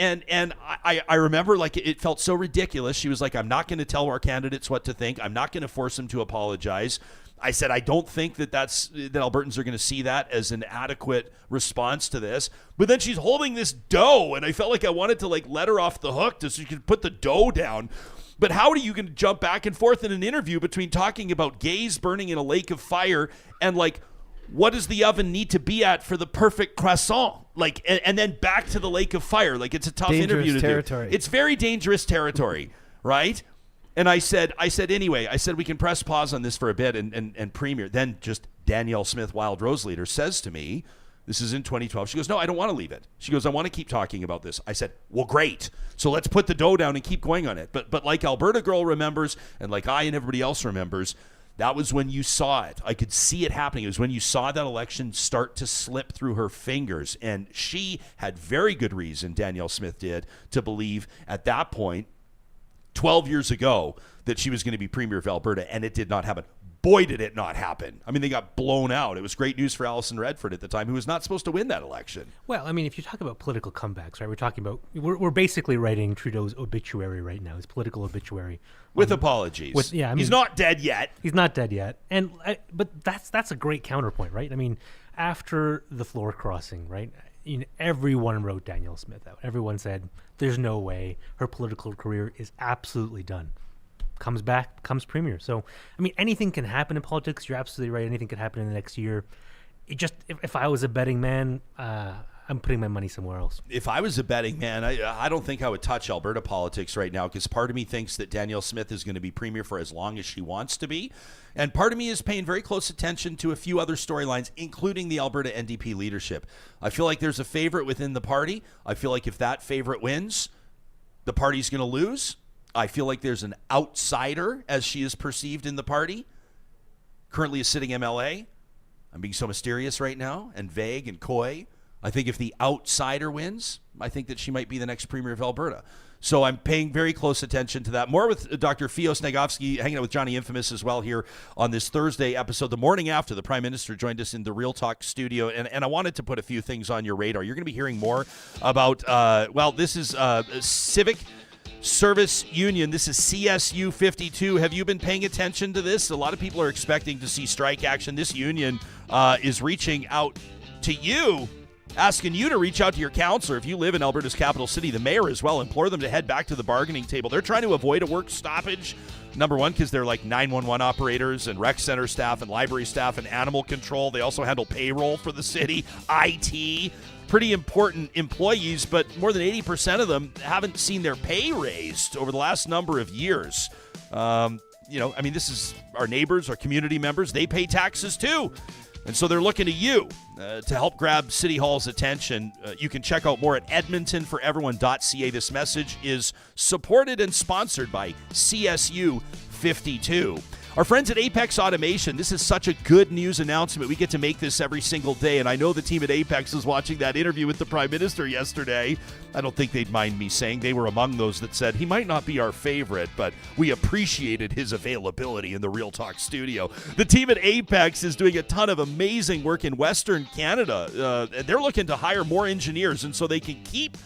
I remember, like, it felt so ridiculous. She was like, I'm not going to tell our candidates what to think. I'm not going to force them to apologize. I said, I don't think that Albertans are going to see that as an adequate response to this. But then she's holding this dough, and I felt like I wanted to like let her off the hook so she could put the dough down. But how are you going to jump back and forth in an interview between talking about gays burning in a lake of fire and like, what does the oven need to be at for the perfect croissant? Like, and then back to the lake of fire. Like, it's a tough interview to territory. do. It's very dangerous territory, right? And I said, anyway, we can press pause on this for a bit and Premier. Then just Danielle Smith, Wild Rose leader, says to me, this is in 2012. She goes, no, I don't want to leave it. She goes, I want to keep talking about this. I said, well, great. So let's put the dough down and keep going on it. But like Alberta Girl remembers, and like I and everybody else remembers, that was when you saw it. I could see it happening. It was when you saw that election start to slip through her fingers. And she had very good reason, Danielle Smith did, to believe at that point, 12 years ago, that she was going to be Premier of Alberta, and it did not happen. Boy, did it not happen. I mean, they got blown out. It was great news for Alison Redford at the time, who was not supposed to win that election. Well, I mean, if you talk about political comebacks, right, we're basically writing Trudeau's obituary right now, his political obituary. With apologies. He's not dead yet. He's not dead yet. But that's a great counterpoint, right? I mean, after the floor crossing, right, everyone wrote Danielle Smith out. Everyone said, there's no way. Her political career is absolutely done. Comes back, becomes Premier. So, I mean, anything can happen in politics. You're absolutely right. Anything can happen in the next year. If I was a betting man, I'm putting my money somewhere else. If I was a betting man, I don't think I would touch Alberta politics right now, because part of me thinks that Danielle Smith is going to be Premier for as long as she wants to be. And part of me is paying very close attention to a few other storylines, including the Alberta NDP leadership. I feel like there's a favorite within the party. I feel like if that favorite wins, the party's going to lose. I feel like there's an outsider, as she is perceived in the party, currently a sitting MLA. I'm being so mysterious right now and vague and coy. I think if the outsider wins, I think that she might be the next Premier of Alberta. So I'm paying very close attention to that. More with Dr. Feo Snagovsky, hanging out with Johnny Infamous as well here on this Thursday episode, the morning after the Prime Minister joined us in the Real Talk studio. And I wanted to put a few things on your radar. You're going to be hearing more about, this is Civic Service Union. This is CSU 52. Have you been paying attention to this? A lot of people are expecting to see strike action. This union is reaching out to you, asking you to reach out to your counselor. If you live in Alberta's capital city, the mayor as well, implore them to head back to the bargaining table. They're trying to avoid a work stoppage. Number one, because they're like 911 operators and rec center staff and library staff and animal control. They also handle payroll for the city, IT. Pretty important employees, but more than 80% of them haven't seen their pay raised over the last number of years. This is our neighbors, our community members. They pay taxes too. And so they're looking to you to help grab City Hall's attention. You can check out more at edmontonforeveryone.ca. This message is supported and sponsored by CSU 52. Our friends at Apex Automation, this is such a good news announcement. We get to make this every single day, and I know the team at Apex was watching that interview with the Prime Minister yesterday. I don't think they'd mind me saying they were among those that said he might not be our favorite, but we appreciated his availability in the Real Talk studio. The team at Apex is doing a ton of amazing work in Western Canada. They're looking to hire more engineers, and so they can keep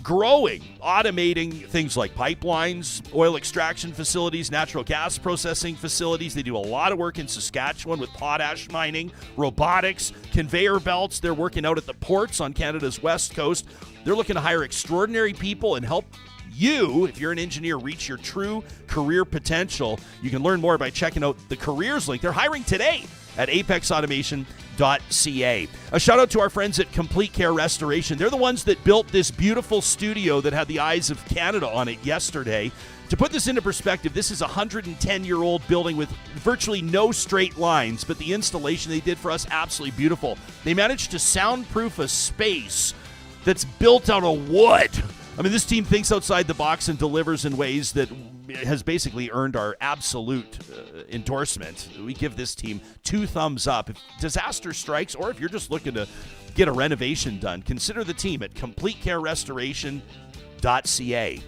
growing, automating things like pipelines, oil extraction facilities, natural gas processing facilities. They do a lot of work in Saskatchewan with potash mining, robotics, conveyor belts. They're working out at the ports on Canada's west coast. They're looking to hire extraordinary people and help you, if you're an engineer, reach your true career potential. You can learn more by checking out the careers link. They're hiring today at apexautomation.ca. A shout out to our friends at Complete Care Restoration. They're the ones that built this beautiful studio that had the eyes of Canada on it yesterday. To put this into perspective, this is a 110-year-old building with virtually no straight lines, but the installation they did for us, absolutely beautiful. They managed to soundproof a space that's built out of wood. I mean, this team thinks outside the box and delivers in ways that has basically earned our absolute endorsement. We give this team 2 thumbs up. If disaster strikes, or if you're just looking to get a renovation done, consider the team at CompleteCareRestoration.ca.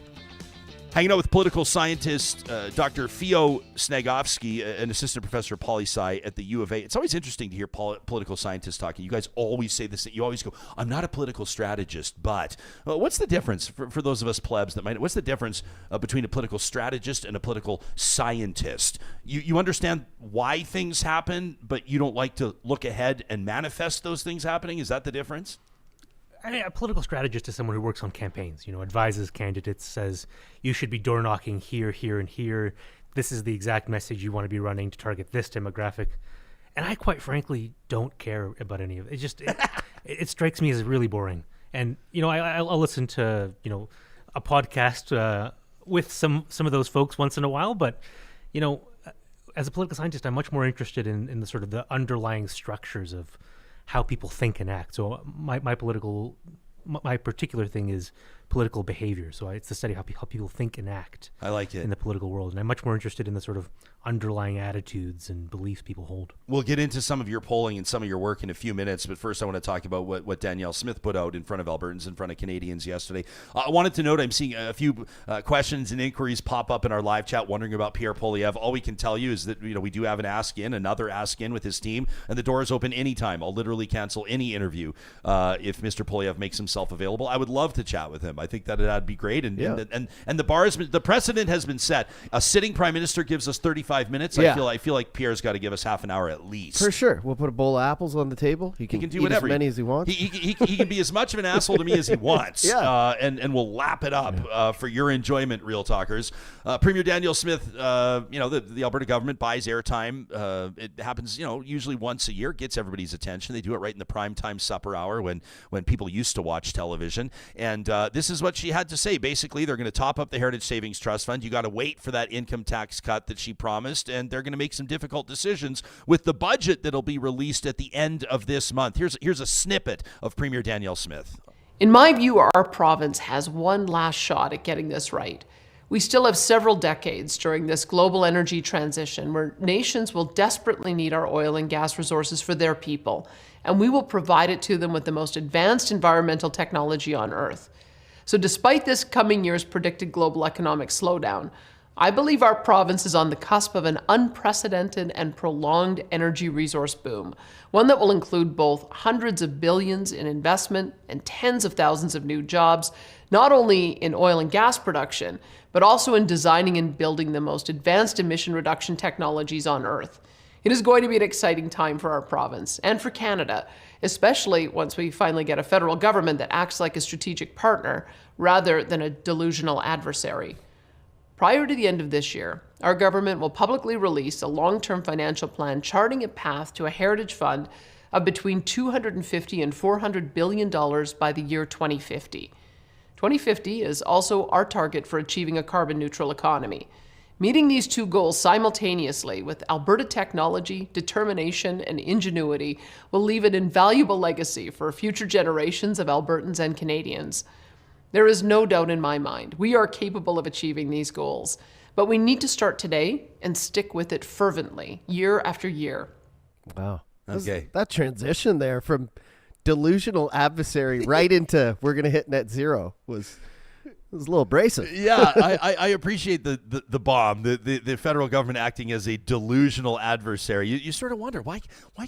Hanging out with political scientist Dr. Feo Snagovsky, an assistant professor of poli-sci at the U of A. It's always interesting to hear political scientists talking. You guys always say this. You always go, I'm not a political strategist, but what's the difference for those of us plebs that might? What's the difference between a political strategist and a political scientist? You understand why things happen, but you don't like to look ahead and manifest those things happening? Is that the difference? A political strategist is someone who works on campaigns, advises candidates, says you should be door knocking here, here, and here. This is the exact message you want to be running to target this demographic. And I quite frankly don't care about any of it. It strikes me as really boring. And, I'll listen to, a podcast with some of those folks once in a while. But, as a political scientist, I'm much more interested in the sort of the underlying structures of how people think and act. So my particular thing is political behavior. So it's the study of how people think and act. I like it. In the political world. And I'm much more interested in the sort of underlying attitudes and beliefs people hold. We'll get into some of your polling and some of your work in a few minutes, but first I want to talk about what Danielle Smith put out in front of Albertans, in front of Canadians yesterday. I wanted to note I'm seeing a few questions and inquiries pop up in our live chat wondering about Pierre Poilievre. All we can tell you is that we do have another ask in with his team, and the door is open anytime. I'll literally cancel any interview if Mr. Poilievre makes himself available. I would love to chat with him. I think that'd be great. And the bar has been, the precedent has been set. A sitting prime minister gives us 35 minutes. Yeah. I feel like Pierre's got to give us half an hour at least. For sure. We'll put a bowl of apples on the table. He can do eat whatever. as many as he wants. He can be as much of an asshole to me as he wants. And we'll lap it up for your enjoyment, Real Talkers. Premier Danielle Smith, the Alberta government buys airtime. It happens, usually once a year, gets everybody's attention. They do it right in the primetime supper hour when people used to watch television. And this is what she had to say. Basically, they're going to top up the Heritage Savings Trust Fund. You got to wait for that income tax cut that she promised, and they're going to make some difficult decisions with the budget that'll be released at the end of this month. Here's a snippet of Premier Danielle Smith. In my view, our province has one last shot at getting this right. We still have several decades during this global energy transition where nations will desperately need our oil and gas resources for their people, and we will provide it to them with the most advanced environmental technology on Earth. So despite this coming year's predicted global economic slowdown, I believe our province is on the cusp of an unprecedented and prolonged energy resource boom, one that will include both hundreds of billions in investment and tens of thousands of new jobs, not only in oil and gas production, but also in designing and building the most advanced emission reduction technologies on Earth. It is going to be an exciting time for our province and for Canada, especially once we finally get a federal government that acts like a strategic partner rather than a delusional adversary. Prior to the end of this year, our government will publicly release a long-term financial plan charting a path to a heritage fund of between $250 and $400 billion by the year 2050. 2050 is also our target for achieving a carbon-neutral economy. Meeting these two goals simultaneously with Alberta technology, determination, and ingenuity will leave an invaluable legacy for future generations of Albertans and Canadians. There is no doubt in my mind we are capable of achieving these goals, but we need to start today and stick with it fervently, year after year. Wow. Okay. That transition there from delusional adversary right into we're going to hit net zero was It was a little abrasive. Yeah, I appreciate the bomb, the federal government acting as a delusional adversary. You sort of wonder, why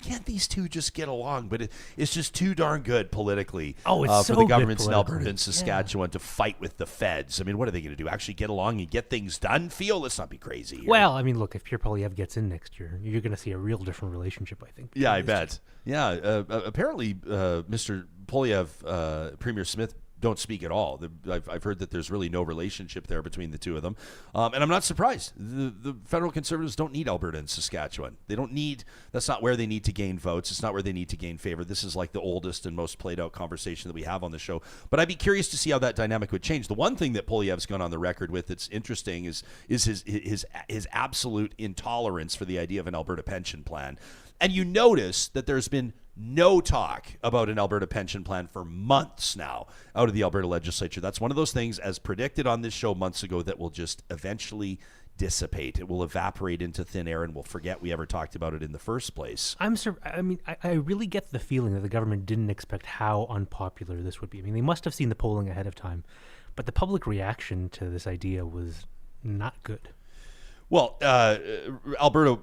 can't these two just get along? But it's just too darn good politically It's for so the good governments in politically. Alberta and Saskatchewan to fight with the feds. I mean, what are they going to do? Actually get along and get things done? Feo, let's not be crazy here. Well, I mean, look, if Pierre Poilievre gets in next year, you're going to see a real different relationship, I think. Yeah, I bet. Yeah, apparently Mr. Poilievre, Premier Smith, don't speak at all. I've heard that there's really no relationship there between the two of them. And I'm not surprised. The federal Conservatives don't need Alberta and Saskatchewan. They don't need, that's not where they need to gain votes. It's not where they need to gain favor. This is like the oldest and most played out conversation that we have on the show. But I'd be curious to see how that dynamic would change. The one thing that Poilievre's gone on the record with that's interesting is his absolute intolerance for the idea of an Alberta pension plan. And you notice that there's been no talk about an Alberta pension plan for months now out of the Alberta legislature. That's one of those things, as predicted on this show months ago, that will just eventually dissipate. It will evaporate into thin air, and we'll forget we ever talked about it in the first place. I really get the feeling that the government didn't expect how unpopular this would be. I mean, they must have seen the polling ahead of time, but the public reaction to this idea was not good. Well, Alberta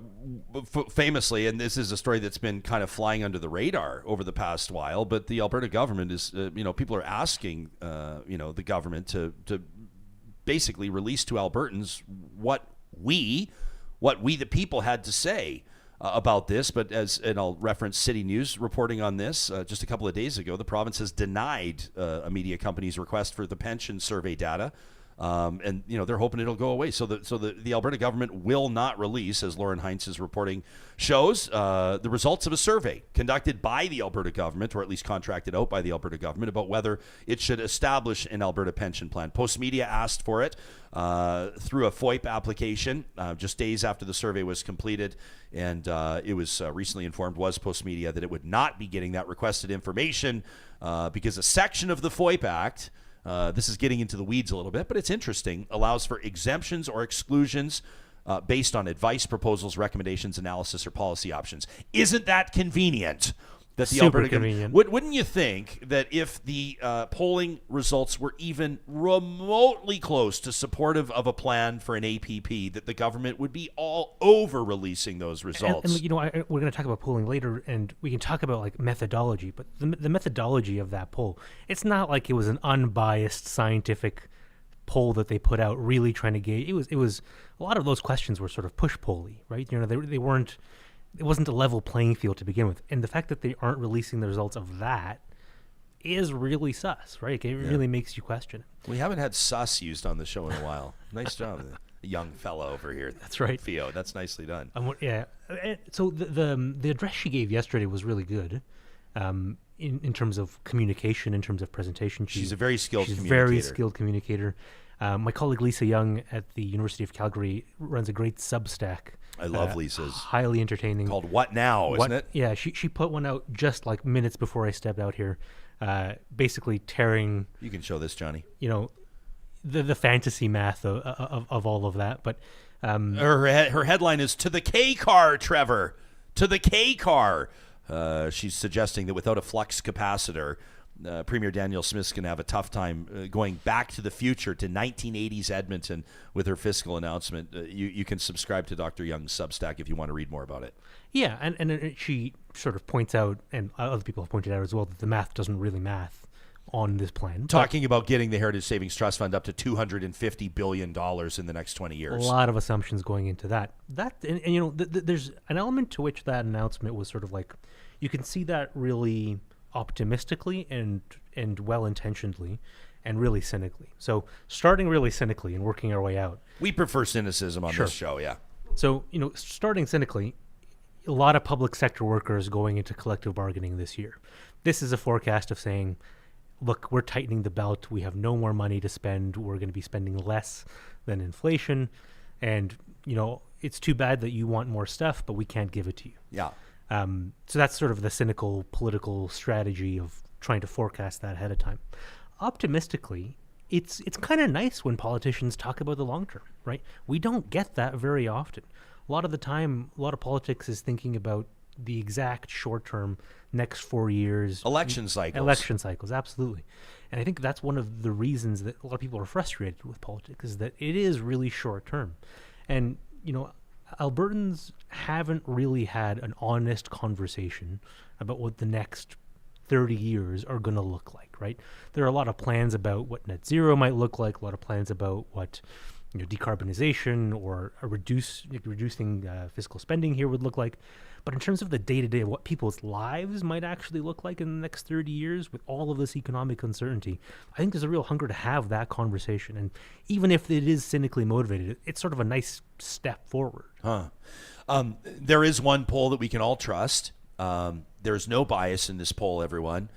famously, and this is a story that's been kind of flying under the radar over the past while, but the Alberta government is, people are asking, the government to basically release to Albertans what we the people had to say about this. But and I'll reference City News reporting on this just a couple of days ago, the province has denied a media company's request for the pension survey data. And they're hoping it'll go away. So the Alberta government will not release, as Lauren Heinz's reporting shows, the results of a survey conducted by the Alberta government, or at least contracted out by the Alberta government, about whether it should establish an Alberta pension plan. Postmedia asked for it through a FOIP application just days after the survey was completed, and it was recently informed, was Postmedia, that it would not be getting that requested information because a section of the FOIP Act, this is getting into the weeds a little bit, but it's interesting, allows for exemptions or exclusions based on advice, proposals, recommendations, analysis, or policy options. Isn't that convenient? That the Super Alberta convenient. Wouldn't you think that if the polling results were even remotely close to supportive of a plan for an APP, that the government would be all over releasing those results? And we're going to talk about polling later, and we can talk about like methodology, but the methodology of that poll, it's not like it was an unbiased scientific poll that they put out really trying to gauge. It was a lot of those questions were sort of push polly, right? They weren't. It wasn't a level playing field to begin with. And the fact that they aren't releasing the results of that is really sus, right? It really makes you question it. We haven't had sus used on the show in a while. Nice job, the young fella over here. That's right. Feo, that's nicely done. So the address she gave yesterday was really good in terms of communication, in terms of presentation. She's a very skilled communicator. Very skilled communicator. My colleague Lisa Young at the University of Calgary runs a great Substack. I love Lisa's. Highly entertaining. Called What Now, isn't it? Yeah, she put one out just like minutes before I stepped out here, basically tearing. You can show this, Johnny. The fantasy math of all of that. But her headline is "To the K car, Trevor. To the K car." She's suggesting that without a flux capacitor, Premier Danielle Smith's going to have a tough time going back to the future to 1980s Edmonton with her fiscal announcement. You can subscribe to Dr. Young's Substack if you want to read more about it. Yeah, and she sort of points out, and other people have pointed out as well, that the math doesn't really math on this plan. Talking about getting the Heritage Savings Trust Fund up to $250 billion in the next 20 years. A lot of assumptions going into that. There's an element to which that announcement was sort of like, you can see that really optimistically and well-intentionedly and really cynically. So starting really cynically and working our way out. We prefer cynicism on this show, yeah. So, starting cynically, a lot of public sector workers going into collective bargaining this year. This is a forecast of saying, look, we're tightening the belt. We have no more money to spend. We're going to be spending less than inflation. And, it's too bad that you want more stuff, but we can't give it to you. Yeah. So that's sort of the cynical political strategy of trying to forecast that ahead of time. Optimistically, it's kind of nice when politicians talk about the long term, right? We don't get that very often. A lot of the time, a lot of politics is thinking about the exact short-term next 4 years. Election cycles. Election cycles, absolutely. And I think that's one of the reasons that a lot of people are frustrated with politics, is that it is really short-term. And, Albertans haven't really had an honest conversation about what the next 30 years are going to look like, right? There are a lot of plans about what net zero might look like, a lot of plans about what decarbonization or reducing fiscal spending here would look like. But in terms of the day-to-day of what people's lives might actually look like in the next 30 years with all of this economic uncertainty, I think there's a real hunger to have that conversation. And even if it is cynically motivated, it's sort of a nice step forward. There is one poll that we can all trust. There's no bias in this poll, everyone.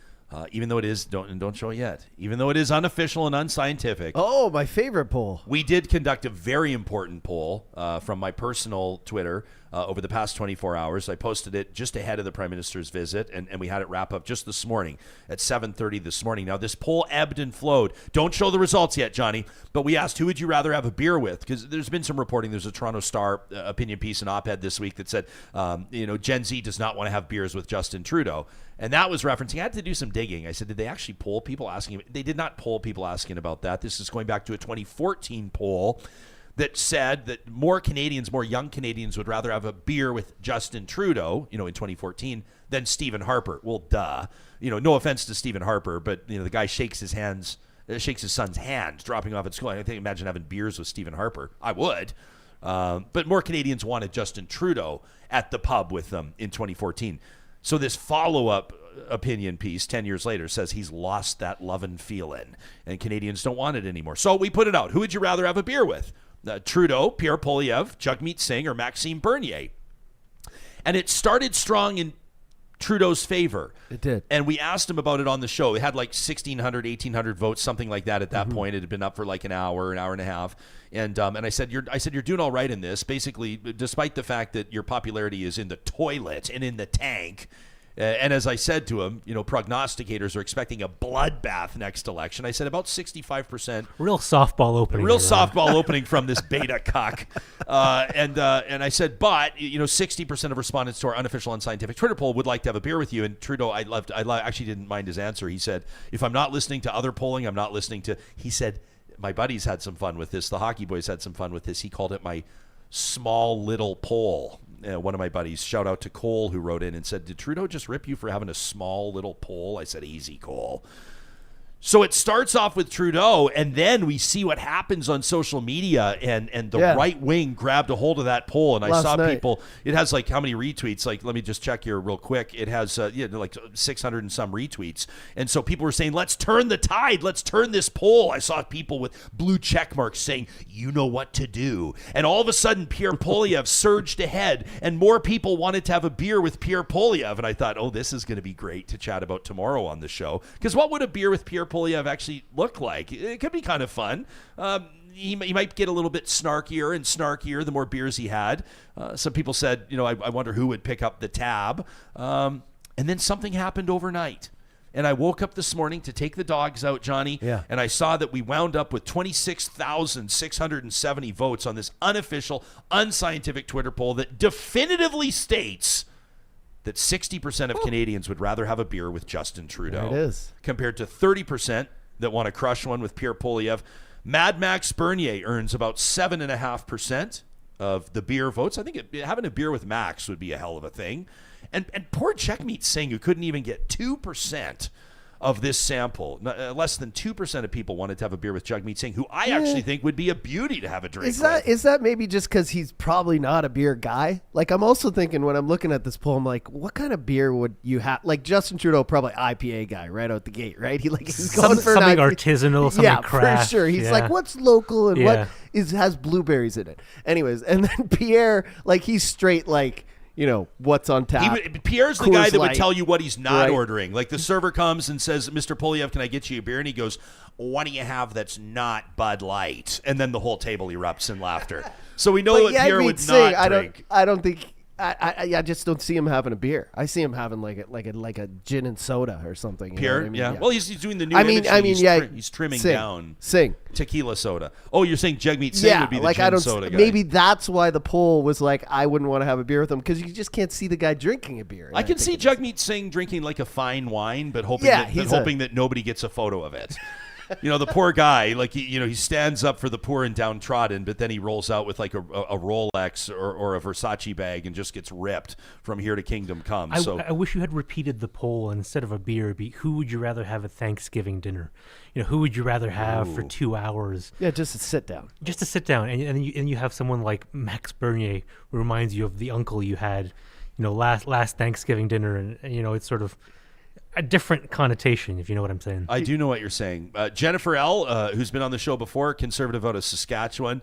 Even though it is, don't show it yet, even though it is unofficial and unscientific. Oh, my favorite poll. We did conduct a very important poll from my personal Twitter over the past 24 hours. I posted it just ahead of the Prime Minister's visit, and we had it wrap up just this morning at 7:30 this morning. Now, this poll ebbed and flowed. Don't show the results yet, Johnny, but we asked, who would you rather have a beer with? Because there's been some reporting. There's a Toronto Star opinion piece and op-ed this week that said, Gen Z does not want to have beers with Justin Trudeau. And that was referencing, I had to do some digging. I said, did they actually poll people asking? They did not poll people asking about that. This is going back to a 2014 poll that said that more young Canadians would rather have a beer with Justin Trudeau, in 2014, than Stephen Harper. Well, duh. No offense to Stephen Harper, but, the guy shakes his son's hand dropping off at school. I think imagine having beers with Stephen Harper. I would. But more Canadians wanted Justin Trudeau at the pub with them in 2014. So this follow-up opinion piece 10 years later says he's lost that lovin' feeling and Canadians don't want it anymore. So we put it out. Who would you rather have a beer with? Trudeau, Pierre Poilievre, Jagmeet Singh, or Maxime Bernier? And it started strong in Trudeau's favor. It did. And we asked him about it on the show. It had like 1,600, 1,800 votes, something like that at that point. It had been up for like an hour and a half. And I said, you're doing all right in this. Basically, despite the fact that your popularity is in the toilet and in the tank. And as I said to him, prognosticators are expecting a bloodbath next election. I said about 65%. Real softball opening. Softball opening from this beta cuck. And I said, but 60% of respondents to our unofficial unscientific Twitter poll would like to have a beer with you. And Trudeau, I actually didn't mind his answer. He said, if I'm not listening to other polling, I'm not listening to. He said, my buddies had some fun with this. The hockey boys had some fun with this. He called it my small little poll. One of my buddies, shout out to Cole, who wrote in and said, did Trudeau just rip you for having a small little poll? I said, easy, Cole. So it starts off with Trudeau, and then we see what happens on social media, and the right wing grabbed a hold of that poll, and I saw people, it has like how many retweets, like let me just check here real quick, it has like 600 and some retweets, and so people were saying, let's turn the tide, let's turn this poll. I saw people with blue check marks saying, you know what to do, and all of a sudden Pierre Poilievre surged ahead, and more people wanted to have a beer with Pierre Poilievre, and I thought, oh, this is going to be great to chat about tomorrow on the show, because what would a beer with Pierre Poilievre actually look like? It could be kind of fun. He might get a little bit snarkier and snarkier the more beers he had. Some people said, I wonder who would pick up the tab. And then something happened overnight. And I woke up this morning to take the dogs out, Johnny, and I saw that we wound up with 26,670 votes on this unofficial, unscientific Twitter poll that definitively states that 60% of Canadians would rather have a beer with Justin Trudeau. There it is. Compared to 30% that want to crush one with Pierre Poilievre. Mad Max Bernier earns about 7.5% of the beer votes. I think having a beer with Max would be a hell of a thing. And poor Jagmeet Singh, who couldn't even get 2% of this sample. Less than 2% of people wanted to have a beer with Jagmeet Singh, who I actually think would be a beauty to have a drink with. Is that maybe just because he's probably not a beer guy? Like, I'm also thinking when I'm looking at this poll, I'm like, what kind of beer would you have? Like, Justin Trudeau, probably IPA guy right out the gate, right? He's going for something artisanal, something craft. For sure. He's like, what's local and what has blueberries in it? Anyways, and then Pierre, like, he's straight like, what's on tap. Pierre's the guy that would tell you what he's not ordering. Like the server comes and says, Mr. Poilievre, can I get you a beer? And he goes, what do you have that's not Bud Light? And then the whole table erupts in laughter. So we know what Pierre would not drink. I don't think I just don't see him having a beer. I see him having like a gin and soda or something. You know Pure, what I mean? yeah. Well, he's doing the new. I mean, he's trimming sing, down sing. tequila soda. Oh, you're saying Jagmeet Singh Yeah, would be the like gin I don't. soda guy. Maybe that's why the poll was like, I wouldn't want to have a beer with him because you just can't see the guy drinking a beer. I can see Jagmeet Singh drinking like a fine wine, but hoping that nobody gets a photo of it. You know, the poor guy, like, he stands up for the poor and downtrodden, but then he rolls out with like a Rolex or a Versace bag and just gets ripped from here to kingdom come. I wish you had repeated the poll, and instead of a beer, be who would you rather have at Thanksgiving dinner? You know, who would you rather have for 2 hours? Yeah, just to sit down. Just to sit down, and you have someone like Max Bernier who reminds you of the uncle you had, last Thanksgiving dinner, and it's sort of a different connotation, if you know what I'm saying. I do know what you're saying. Jennifer L., who's been on the show before, conservative out of Saskatchewan,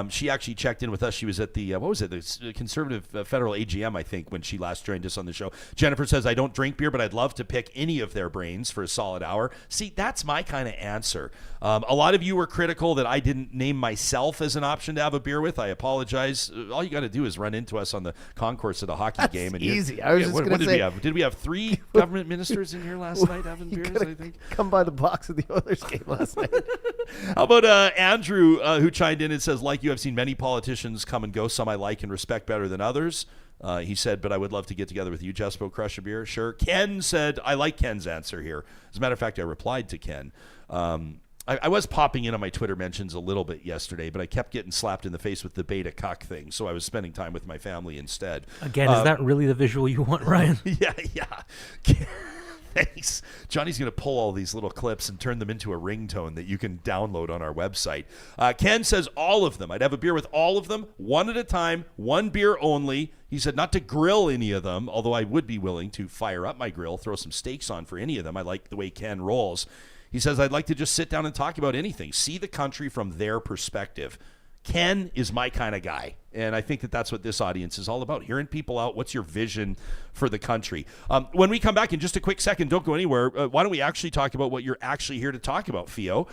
she actually checked in with us. She was at the, the Conservative Federal AGM, I think, when she last joined us on the show. Jennifer says, I don't drink beer, but I'd love to pick any of their brains for a solid hour. See, that's my kind of answer. A lot of you were critical that I didn't name myself as an option to have a beer with. I apologize. All you got to do is run into us on the concourse at a hockey game. And easy. I was just going to say. What did we have? Did we have 3 government ministers in here last night having beers, I think? Come by the box of the Oilers game last night. How about Andrew, who chimed in and says, like you, I've seen many politicians come and go. Some I like and respect better than others. He said, but I would love to get together with you, Jespo, crush a beer. Sure. Ken said, I like Ken's answer here. As a matter of fact, I replied to Ken. I was popping in on my Twitter mentions a little bit yesterday, but I kept getting slapped in the face with the beta cuck thing, so I was spending time with my family instead. Again, is that really the visual you want, Ryan? Yeah. Thanks. Johnny's going to pull all these little clips and turn them into a ringtone that you can download on our website. Ken says all of them. I'd have a beer with all of them, one at a time, one beer only. He said not to grill any of them, although I would be willing to fire up my grill, throw some steaks on for any of them. I like the way Ken rolls. He says, I'd like to just sit down and talk about anything, see the country from their perspective. Ken is my kind of guy, and I think that that's what this audience is all about, hearing people out. What's your vision for the country? When we come back in just a quick second, don't go anywhere. Why don't we actually talk about what you're actually here to talk about, Feo?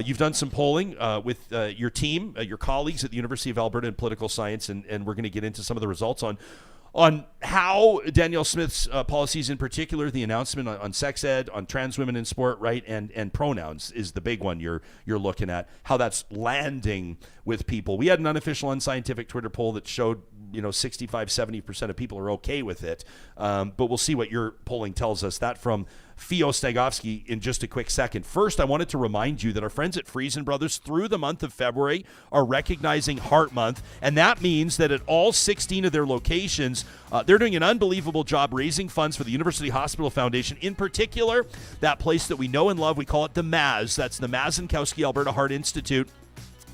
You've done some polling with your team, your colleagues at the University of Alberta in political science, and we're going to get into some of the results on how Danielle Smith's policies, in particular, the announcement on sex ed, on trans women in sport, right, and pronouns is the big one you're looking at, how that's landing with people. We had an unofficial, unscientific Twitter poll that showed 65-70% of people are okay with it, but we'll see what your polling tells us. That from Feo Snagovsky in just a quick second. First, I wanted to remind you that our friends at Friesen Brothers through the month of February are recognizing Heart Month, and that means that at all 16 of their locations, they're doing an unbelievable job raising funds for the University Hospital Foundation. In particular, that place that we know and love, we call it the MAZ. That's the Mazankowski Alberta Heart Institute.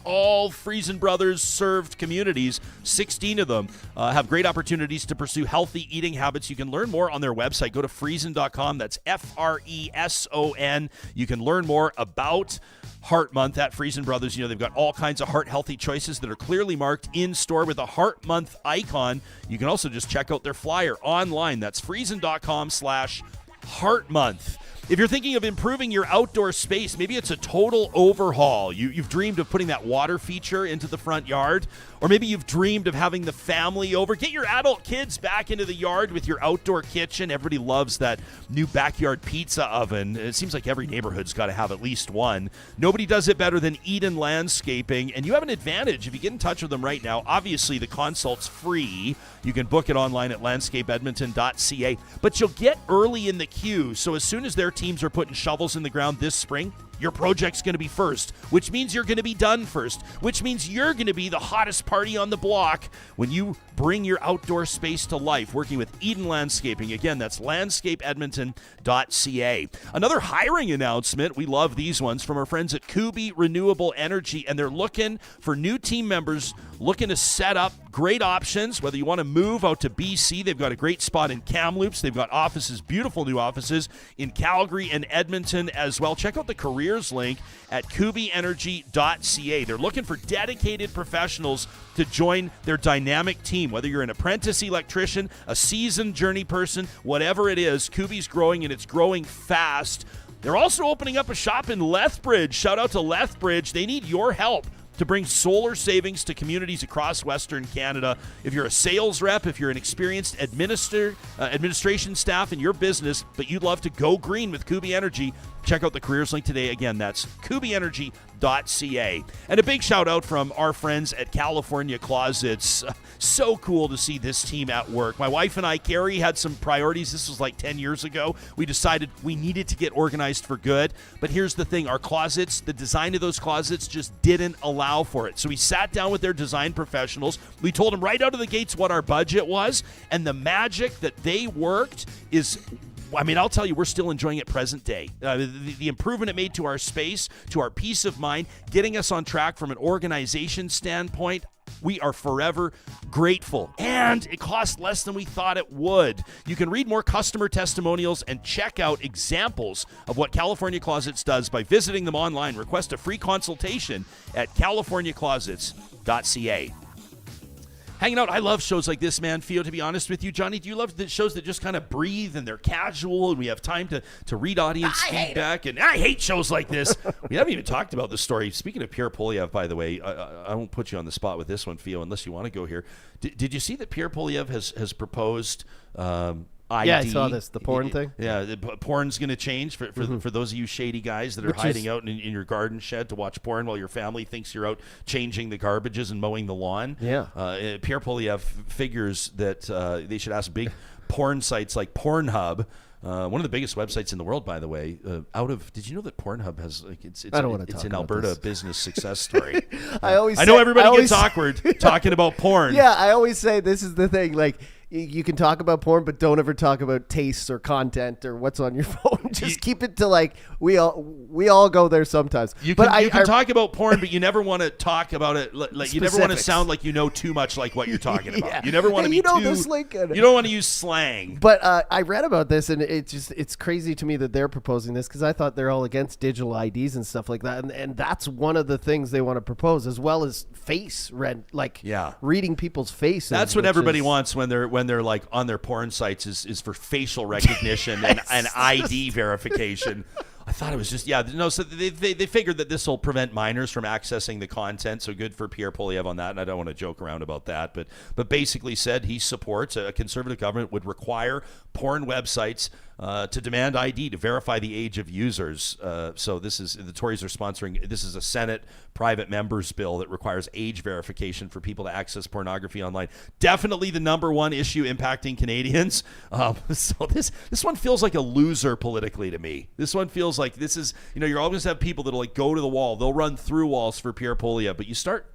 All Friesen Brothers served communities, 16 of them, have great opportunities to pursue healthy eating habits. You can learn more on their website. Go to friesen.com. That's Freson. You can learn more about Heart Month at Friesen Brothers. They've got all kinds of heart healthy choices that are clearly marked in store with a Heart Month icon. You can also just check out their flyer online. That's friesen.com/Heart Month. If you're thinking of improving your outdoor space, maybe it's a total overhaul. You've dreamed of putting that water feature into the front yard, or maybe you've dreamed of having the family over. Get your adult kids back into the yard with your outdoor kitchen. Everybody loves that new backyard pizza oven. It seems like every neighborhood's got to have at least one. Nobody does it better than Eden Landscaping, and you have an advantage if you get in touch with them right now. Obviously, the consult's free. You can book it online at landscapeedmonton.ca, but you'll get early in the queue, so as soon as their teams are putting shovels in the ground this spring, your project's going to be first, which means you're going to be done first, which means you're going to be the hottest party on the block when you bring your outdoor space to life, working with Eden Landscaping. Again, that's landscapeedmonton.ca. Another hiring announcement, we love these ones, from our friends at Kubi Renewable Energy, and they're looking for new team members looking to set up great options, whether you want to move out to BC. They've got a great spot in Kamloops. They've got offices, beautiful new offices in Calgary and Edmonton as well. Check out the careers link at kubienergy.ca. They're looking for dedicated professionals to join their dynamic team. Whether you're an apprentice electrician, a seasoned journey person, whatever it is, Kubi's growing, and it's growing fast. They're also opening up a shop in Lethbridge. Shout out to Lethbridge. They need your help to to bring solar savings to communities across Western Canada. If you're a sales rep, if you're an experienced administration staff in your business, but you'd love to go green with Kubi Energy, check out the careers link today. Again, that's kubienergy.ca. And a big shout out from our friends at California Closets. So cool to see this team at work. My wife and I, Carrie, had some priorities. This was like 10 years ago. We decided we needed to get organized for good. But here's the thing. Our closets, the design of those closets just didn't allow for it. So we sat down with their design professionals. We told them right out of the gates what our budget was. And the magic that they worked is... I mean, I'll tell you, we're still enjoying it present day. The improvement it made to our space, to our peace of mind, getting us on track from an organization standpoint, we are forever grateful. And it costs less than we thought it would. You can read more customer testimonials and check out examples of what California Closets does by visiting them online. Request a free consultation at californiaclosets.ca. Hanging out. I love shows like this, man. Feo, to be honest with you. Johnny, do you love the shows that just kind of breathe and they're casual and we have time to read audience feedback? And I hate shows like this. We haven't even talked about the story. Speaking of Pierre Poilievre, by the way, I won't put you on the spot with this one, Feo, unless you want to go here. Did you see that Pierre Poilievre has proposed ID? Yeah, I saw this. The porn thing? Yeah, the porn's going to change for those of you shady guys that are hiding out in your garden shed to watch porn while your family thinks you're out changing the garbages and mowing the lawn. Yeah. Pierre Poilievre figures that they should ask big porn sites like Pornhub, one of the biggest websites in the world, by the way. Did you know that Pornhub has it's an Alberta business success story? I know everybody gets awkward talking about porn. Yeah, I always say this is the thing. Like, you can talk about porn, but don't ever talk about tastes or content or what's on your phone. Just keep it to like we all go there sometimes. You can talk about porn, but you never want to talk about it. Like you never want to sound like you know too much, like what you're talking about. Yeah. You never want to be this link. You don't want to use slang. But I read about this, and it's crazy to me that they're proposing this because I thought they're all against digital IDs and stuff like that, and that's one of the things they want to propose, as well as face reading people's faces. That's what everybody wants when they're like on their porn sites is for facial recognition and ID verification. I thought it was just so they figured that this will prevent minors from accessing the content, so good for Pierre Poilievre on that, and I don't want to joke around about that, but basically said he supports a conservative government would require porn websites to demand ID to verify the age of users. So the Tories are sponsoring, this is a Senate private members bill that requires age verification for people to access pornography online. Definitely the number one issue impacting Canadians. So this one feels like a loser politically to me. This one feels like this is, you're always have people that'll like go to the wall. They'll run through walls for Pierre Poilievre, but you start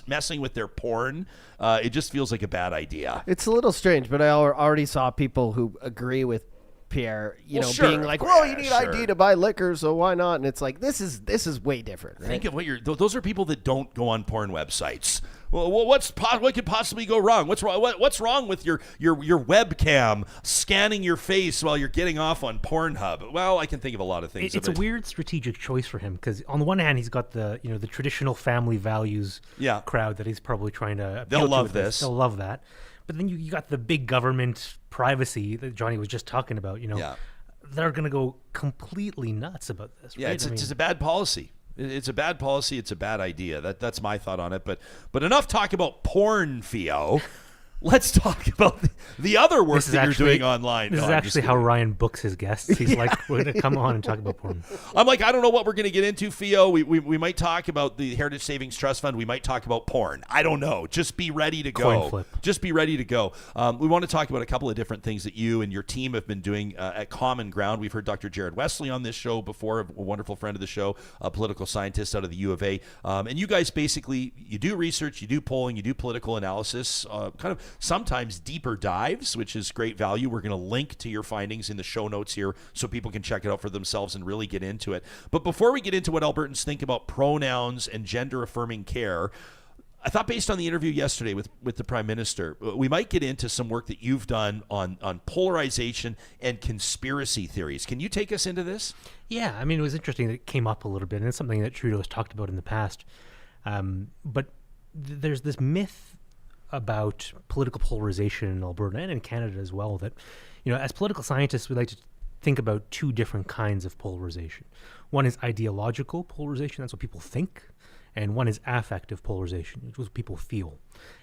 messing with their porn, it just feels like a bad idea. It's a little strange, but I already saw people who agree with Pierre, being like, well, you need ID to buy liquor, so why not? And it's like, this is way different. Right? Think of those are people that don't go on porn websites. Well, what could possibly go wrong? What's wrong? What's wrong with your webcam scanning your face while you're getting off on Pornhub? Well, I can think of a lot of things. It's a weird strategic choice for him because on the one hand, he's got the the traditional family values crowd that he's probably trying to appeal to. They'll love this. They'll love that. But then you got the big government privacy that Johnny was just talking about. They're going to go completely nuts about this. Right? Yeah, it's a bad policy. It's a bad policy. It's a bad idea. That's my thought on it. But enough talk about porn, Feo. Let's talk about the other work that you're doing online. This is actually how Ryan books his guests. He's like, we're going to come on and talk about porn. I'm like, I don't know what we're going to get into, Feo. We might talk about the Heritage Savings Trust Fund. We might talk about porn. I don't know. Just be ready to go. Coin flip. Just be ready to go. We want to talk about a couple of different things that you and your team have been doing at Common Ground. We've heard Dr. Jared Wesley on this show before, a wonderful friend of the show, a political scientist out of the U of A. And you guys basically, you do research, you do polling, you do political analysis, kind of sometimes deeper dives, which is great value. We're going to link to your findings in the show notes here so people can check it out for themselves and really get into it. But before we get into what Albertans think about pronouns and gender-affirming care, I thought based on the interview yesterday with the Prime Minister, we might get into some work that you've done on polarization and conspiracy theories. Can you take us into this? Yeah, I mean, it was interesting that it came up a little bit, and it's something that Trudeau has talked about in the past. But there's this myth about political polarization in Alberta and in Canada as well that, as political scientists, we like to think about two different kinds of polarization. One is ideological polarization. That's what people think. and one is affective polarization, which is what people feel.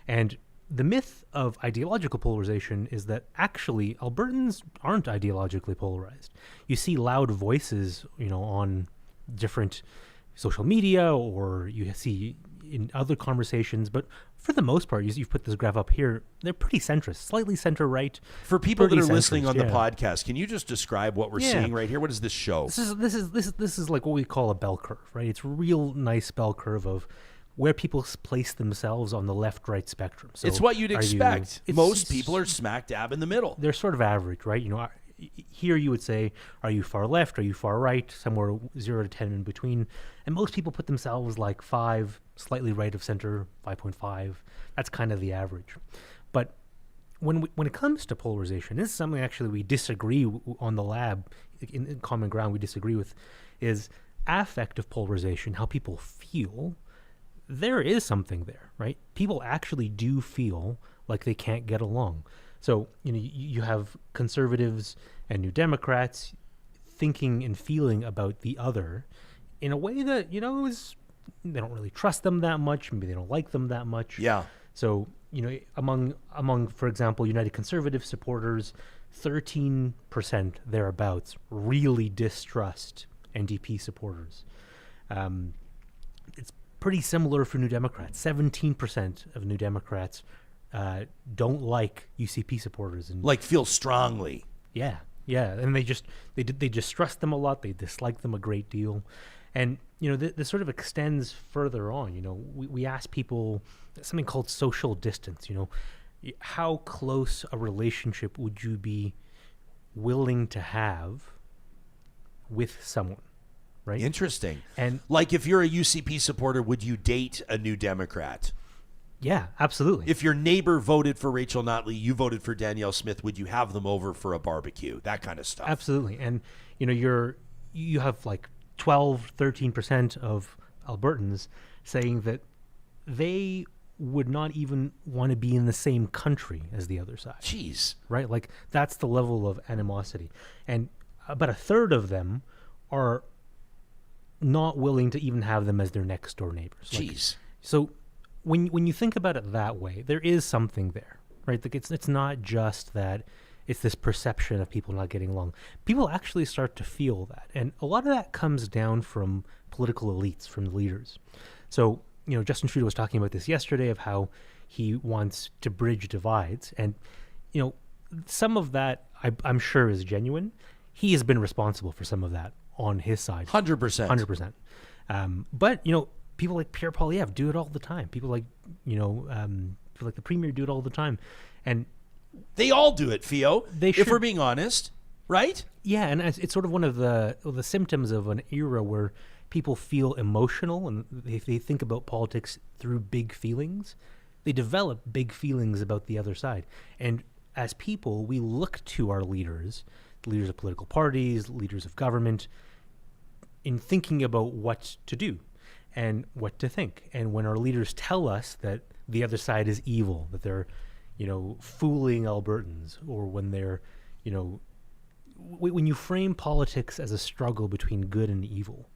And the myth of ideological polarization is that actually Albertans aren't ideologically polarized. You see loud voices, on different social media, or you see in other conversations, but for the most part, you've put this graph up here, they're pretty centrist, slightly center-right. For people that are pretty listening on the centrist, podcast, can you just describe what we're seeing right here? What does this show? This is like what we call a bell curve, right? It's a real nice bell curve of where people place themselves on the left-right spectrum. So it's what you'd expect. Most people are smack dab in the middle. They're sort of average, right? Here you would say, are you far left? Are you far right? Somewhere 0 to 10 in between. And most people put themselves like 5, slightly right of center, 5.5. That's kind of the average. But when it comes to polarization, this is something actually we disagree on the lab, in common ground we disagree with, is affective polarization, how people feel. There is something there, right? People actually do feel like they can't get along. So, you have conservatives and New Democrats thinking and feeling about the other in a way that, is they don't really trust them that much. Maybe they don't like them that much. Yeah. So, among, for example, United Conservative supporters, 13% thereabouts really distrust NDP supporters. It's pretty similar for New Democrats. 17% of New Democrats don't like UCP supporters, and feel strongly. Yeah, and they distrust them a lot. They dislike them a great deal, and this sort of extends further on. We ask people something called social distance. How close a relationship would you be willing to have with someone? Right. Interesting. And if you're a UCP supporter, would you date a New Democrat? Yeah, absolutely. If your neighbor voted for Rachel Notley, you voted for Danielle Smith, would you have them over for a barbecue? That kind of stuff. Absolutely. And you have 12, 13% of Albertans saying that they would not even want to be in the same country as the other side. Jeez. Right? That's the level of animosity. And about a third of them are not willing to even have them as their next door neighbors. Jeez. So when you think about it that way, there is something there, right? It's not just that it's this perception of people not getting along. People actually start to feel that. And a lot of that comes down from political elites, from the leaders. So, Justin Trudeau was talking about this yesterday of how he wants to bridge divides. And, some of that I'm sure is genuine. He has been responsible for some of that on his side. 100%. But, people like Pierre Poilievre do it all the time. People like, people like the Premier do it all the time. And they all do it, Feo, if we're being honest, right? Yeah, and it's sort of one of the symptoms of an era where people feel emotional, and if they think about politics through big feelings, they develop big feelings about the other side. And as people, we look to our leaders, the leaders of political parties, leaders of government, in thinking about what to do and what to think. And when our leaders tell us that the other side is evil, that they're, fooling Albertans, or when they're, when you frame politics as a struggle between good and evil,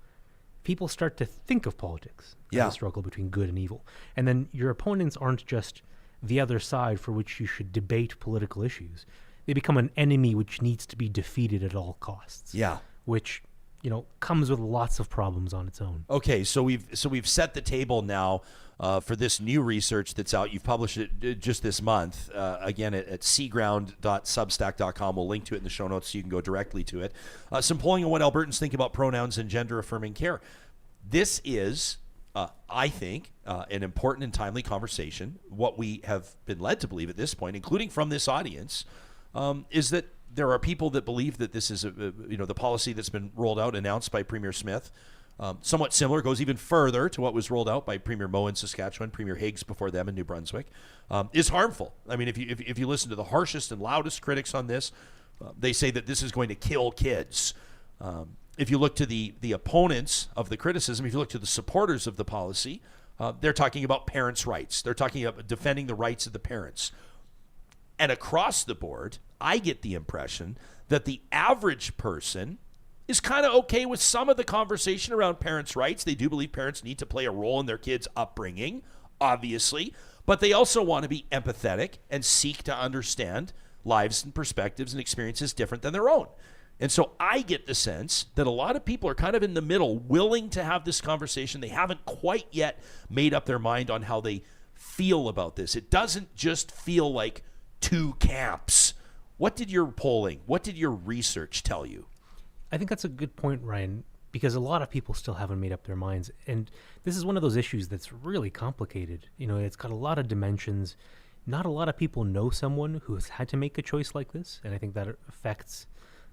people start to think of politics as a struggle between good and evil. And then your opponents aren't just the other side for which you should debate political issues. They become an enemy which needs to be defeated at all costs. Yeah. Which, comes with lots of problems on its own. Okay, so we've set the table now for this new research that's out. You've published it just this month. Again, at cground.substack.com. We'll link to it in the show notes so you can go directly to it. Some polling on what Albertans think about pronouns and gender-affirming care. This is, I think, an important and timely conversation. What we have been led to believe at this point, including from this audience, is that there are people that believe that this is the policy that's been rolled out, announced by Premier Smith, somewhat similar, goes even further to what was rolled out by Premier Moe in Saskatchewan, Premier Higgs before them in New Brunswick, is harmful. I mean, if you listen to the harshest and loudest critics on this, they say that this is going to kill kids. If you look to the opponents of the criticism, if you look to the supporters of the policy, they're talking about parents' rights. They're talking about defending the rights of the parents. And across the board, I get the impression that the average person is kind of okay with some of the conversation around parents' rights. They do believe parents need to play a role in their kids' upbringing, obviously, but they also want to be empathetic and seek to understand lives and perspectives and experiences different than their own. And so I get the sense that a lot of people are kind of in the middle, willing to have this conversation. They haven't quite yet made up their mind on how they feel about this. It doesn't just feel like two camps. What did your polling, what did your research tell you? I think that's a good point, Ryan, because a lot of people still haven't made up their minds. And this is one of those issues that's really complicated. You know, it's got a lot of dimensions. Not a lot of people know someone who has had to make a choice like this. And I think that affects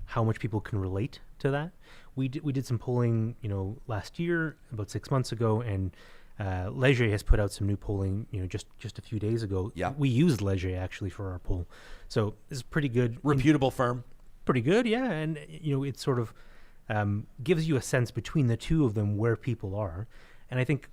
how much people can relate to that. We did some polling, you know, last year, about 6 months ago, and Leger has put out some new polling, you know, just a few days ago. Yeah. We used Leger actually for our poll. So this is pretty good. Reputable firm. Pretty good, yeah. And, you know, it sort of gives you a sense between the two of them where people are. And I think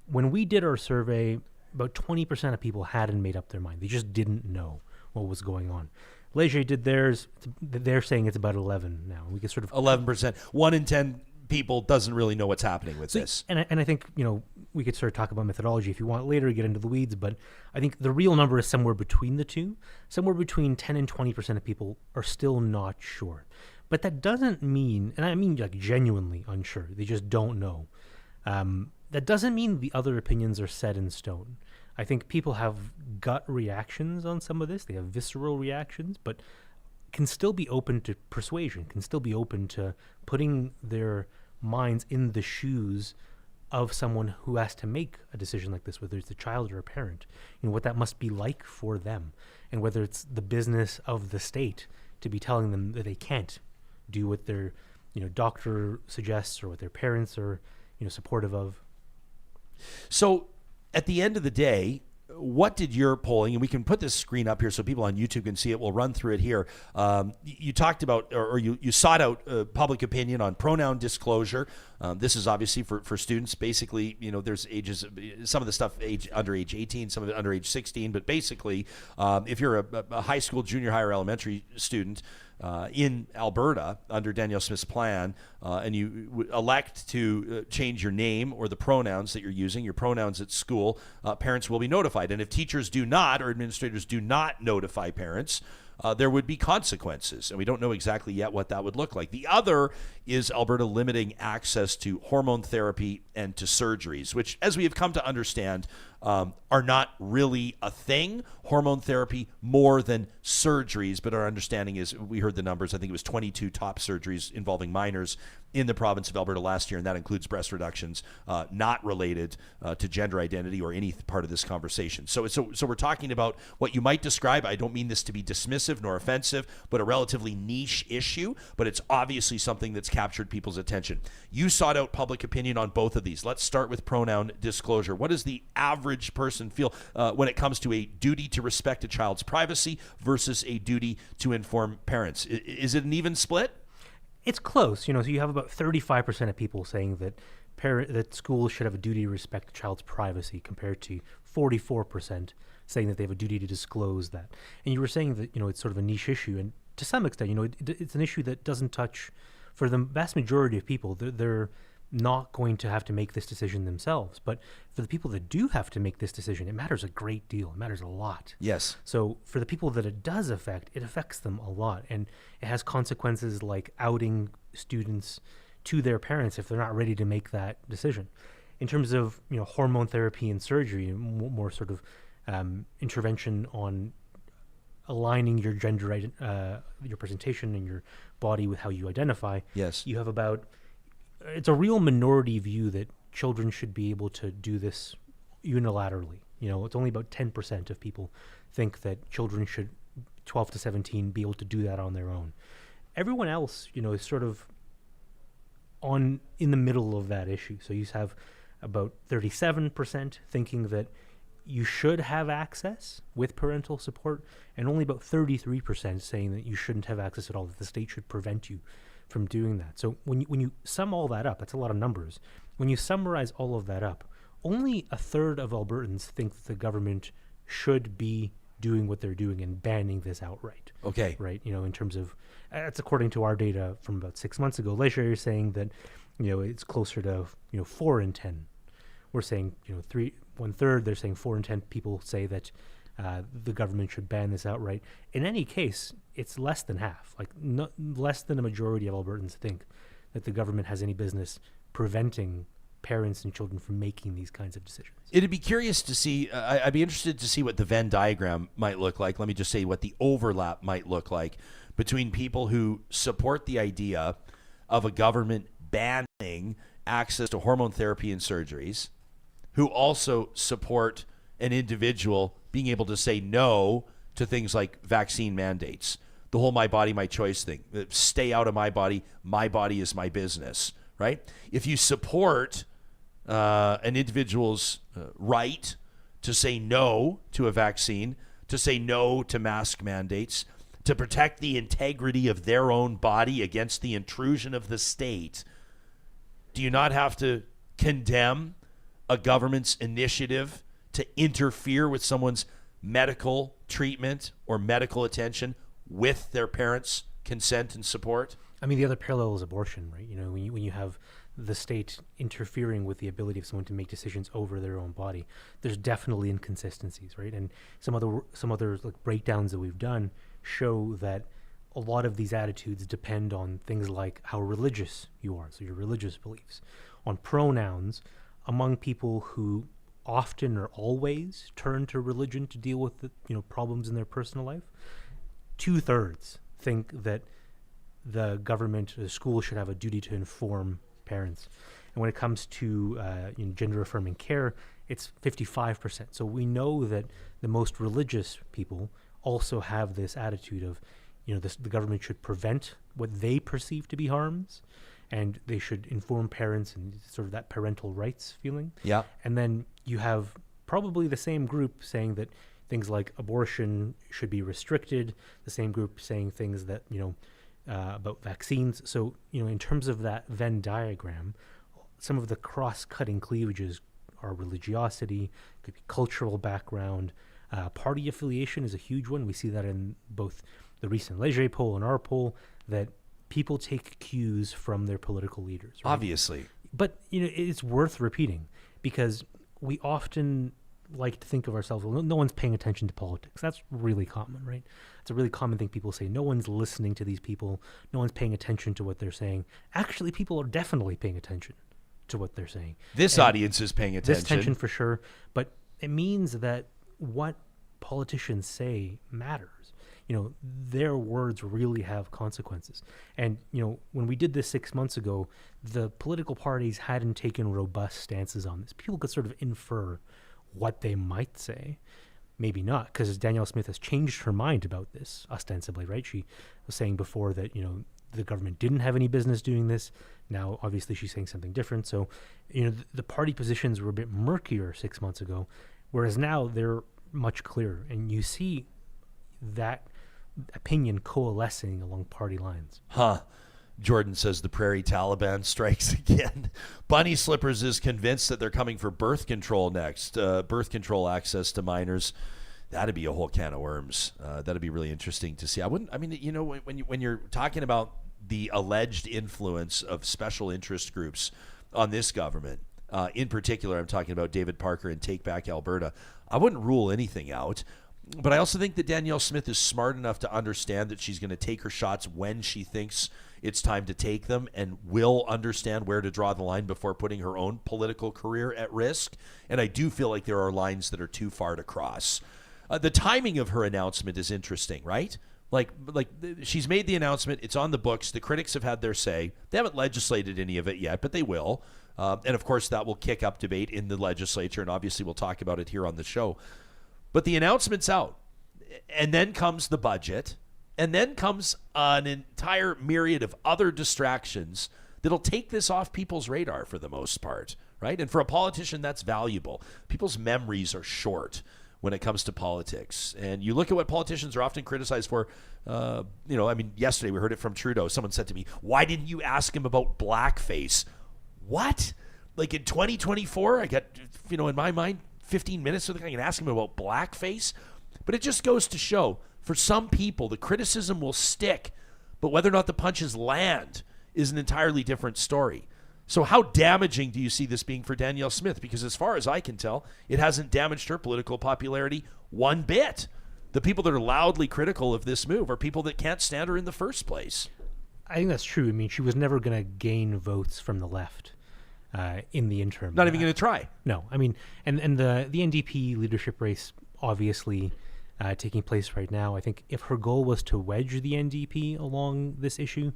when we did our survey, about 20% of people hadn't made up their mind. They just didn't know what was going on. Leger did theirs. They're saying it's about 11 now. We could sort of 11%. 1 in 10 people doesn't really know what's happening with this. And I think, you know, we could sort of talk about methodology if you want later, get into the weeds, but I think the real number is somewhere between the two. Somewhere between 10 and 20% of people are still not sure. But that doesn't mean, and I mean like genuinely unsure, they just don't know. That doesn't mean the other opinions are set in stone. I think people have gut reactions on some of this. They have visceral reactions, but can still be open to persuasion, can still be open to putting their minds in the shoes of someone who has to make a decision like this, whether it's a child or a parent, you know, what that must be like for them, and whether it's the business of the state to be telling them that they can't do what their, you know, doctor suggests or what their parents are, you know, supportive of. So at the end of the day, what did your polling, and we can put this screen up here so people on YouTube can see it. We'll run through it here. You talked about, or you sought out public opinion on pronoun disclosure. This is obviously for students. Basically, you know, there's ages, some of the stuff under age 18, some of it under age 16. But basically, if you're a high school, junior high, or elementary student in Alberta under Danielle Smith's plan, and you elect to change your name or the pronouns that you're using, your pronouns at school, parents will be notified. And if teachers do not, or administrators do not notify parents, there would be consequences, and we don't know exactly yet what that would look like. The other is Alberta limiting access to hormone therapy and to surgeries, which, as we have come to understand, are not really a thing. Hormone therapy more than surgeries, but our understanding is, we heard the numbers, I think it was 22 top surgeries involving minors in the province of Alberta last year, and that includes breast reductions not related to gender identity or any part of this conversation. So we're talking about what you might describe, I don't mean this to be dismissive nor offensive, but a relatively niche issue, but it's obviously something that's captured people's attention. You sought out public opinion on both of these. Let's start with pronoun disclosure. What does the average person feel when it comes to a duty to respect a child's privacy versus a duty to inform parents? Is it an even split? It's close, you know. So you have about 35% of people saying that that schools should have a duty to respect the child's privacy, compared to 44% saying that they have a duty to disclose that. And you were saying that, you know, it's sort of a niche issue, and to some extent, you know, it's an issue that doesn't touch, for the vast majority of people, they're not going to have to make this decision themselves. But for the people that do have to make this decision, it matters a great deal. It matters a lot. Yes. So for the people that it does affect, it affects them a lot. And it has consequences like outing students to their parents if they're not ready to make that decision. In terms of, you know, hormone therapy and surgery, more sort of intervention on aligning your gender, your presentation and your body with how you identify. Yes. You have about, it's a real minority view that children should be able to do this unilaterally. You know, it's only about 10% of people think that children should, 12 to 17, be able to do that on their own. Everyone else, you know, is sort of in the middle of that issue. So you have about 37% thinking that you should have access with parental support, and only about 33% saying that you shouldn't have access at all, that the state should prevent you from doing that. So when you sum all that up, that's a lot of numbers. When you summarize all of that up, only a third of Albertans think that the government should be doing what they're doing and banning this outright. Okay. Right. In terms of, that's according to our data from about 6 months ago. Leisure is saying that, it's closer to, 4 in 10. We're saying, 1/3. They're saying 4 in 10 people say that the government should ban this outright. In any case, it's less than half. Like less than a majority of Albertans think that the government has any business preventing parents and children from making these kinds of decisions. It'd be curious to see, I'd be interested to see what the Venn diagram might look like. Let me just say what the overlap might look like between people who support the idea of a government banning access to hormone therapy and surgeries, who also support an individual being able to say no to things like vaccine mandates, the whole my body, my choice thing, stay out of my body is my business, right? If you support an individual's right to say no to a vaccine, to say no to mask mandates, to protect the integrity of their own body against the intrusion of the state, do you not have to condemn a government's initiative to interfere with someone's medical treatment or medical attention with their parents' consent and support? I mean, the other parallel is abortion, right? When you have the state interfering with the ability of someone to make decisions over their own body, there's definitely inconsistencies, right? And some other like breakdowns that we've done show that a lot of these attitudes depend on things like how religious you are, so your religious beliefs, on pronouns among people who often or always turn to religion to deal with the, problems in their personal life. 2/3 think that the government or the school should have a duty to inform parents. And when it comes to gender affirming care, it's 55%. So we know that the most religious people also have this attitude of, the government should prevent what they perceive to be harms, and they should inform parents and sort of that parental rights feeling. Yeah. And then you have probably the same group saying that things like abortion should be restricted, the same group saying things that, about vaccines. So, in terms of that Venn diagram, some of the cross-cutting cleavages are religiosity, could be cultural background, party affiliation is a huge one. We see that in both the recent Leger poll and our poll, that people take cues from their political leaders. Right? Obviously. But, it's worth repeating because we often like to think of ourselves, well, no one's paying attention to politics. That's really common, right? It's a really common thing people say. No one's listening to these people. No one's paying attention to what they're saying. Actually, people are definitely paying attention to what they're saying. This audience is paying attention. This attention for sure. But it means that what politicians say matters. Their words really have consequences. And, when we did this 6 months ago, the political parties hadn't taken robust stances on this. People could sort of infer what they might say. Maybe not, because Danielle Smith has changed her mind about this, ostensibly, right? She was saying before that, the government didn't have any business doing this. Now, obviously, she's saying something different. So, the party positions were a bit murkier 6 months ago, whereas now they're much clearer. And you see that opinion coalescing along party lines. Jordan says the Prairie Taliban strikes again. Bunny Slippers is convinced that they're coming for birth control next. Birth control access to minors. That'd be a whole can of worms. That'd be really interesting to see. When you're talking about the alleged influence of special interest groups on this government, in particular, I'm talking about David Parker and Take Back Alberta, I wouldn't rule anything out. But I also think that Danielle Smith is smart enough to understand that she's going to take her shots when she thinks it's time to take them, and will understand where to draw the line before putting her own political career at risk. And I do feel like there are lines that are too far to cross. The timing of her announcement is interesting, right? Like she's made the announcement. It's on the books. The critics have had their say. They haven't legislated any of it yet, but they will. And of course, that will kick up debate in the legislature. And obviously, we'll talk about it here on the show. But the announcement's out. And then comes the budget. And then comes an entire myriad of other distractions that'll take this off people's radar for the most part, right? And for a politician, that's valuable. People's memories are short when it comes to politics. And you look at what politicians are often criticized for. Yesterday we heard it from Trudeau. Someone said to me, why didn't you ask him about blackface? What? Like in 2024, I got, in my mind, 15 minutes so I can ask him about blackface? But it just goes to show, for some people, the criticism will stick, but whether or not the punches land is an entirely different story. So how damaging do you see this being for Danielle Smith? Because as far as I can tell, it hasn't damaged her political popularity one bit. The people that are loudly critical of this move are people that can't stand her in the first place. I think that's true. I mean, she was never going to gain votes from the left in the interim. Not even going to try. No. I mean, and the NDP leadership race, obviously taking place right now, I think if her goal was to wedge the NDP along this issue,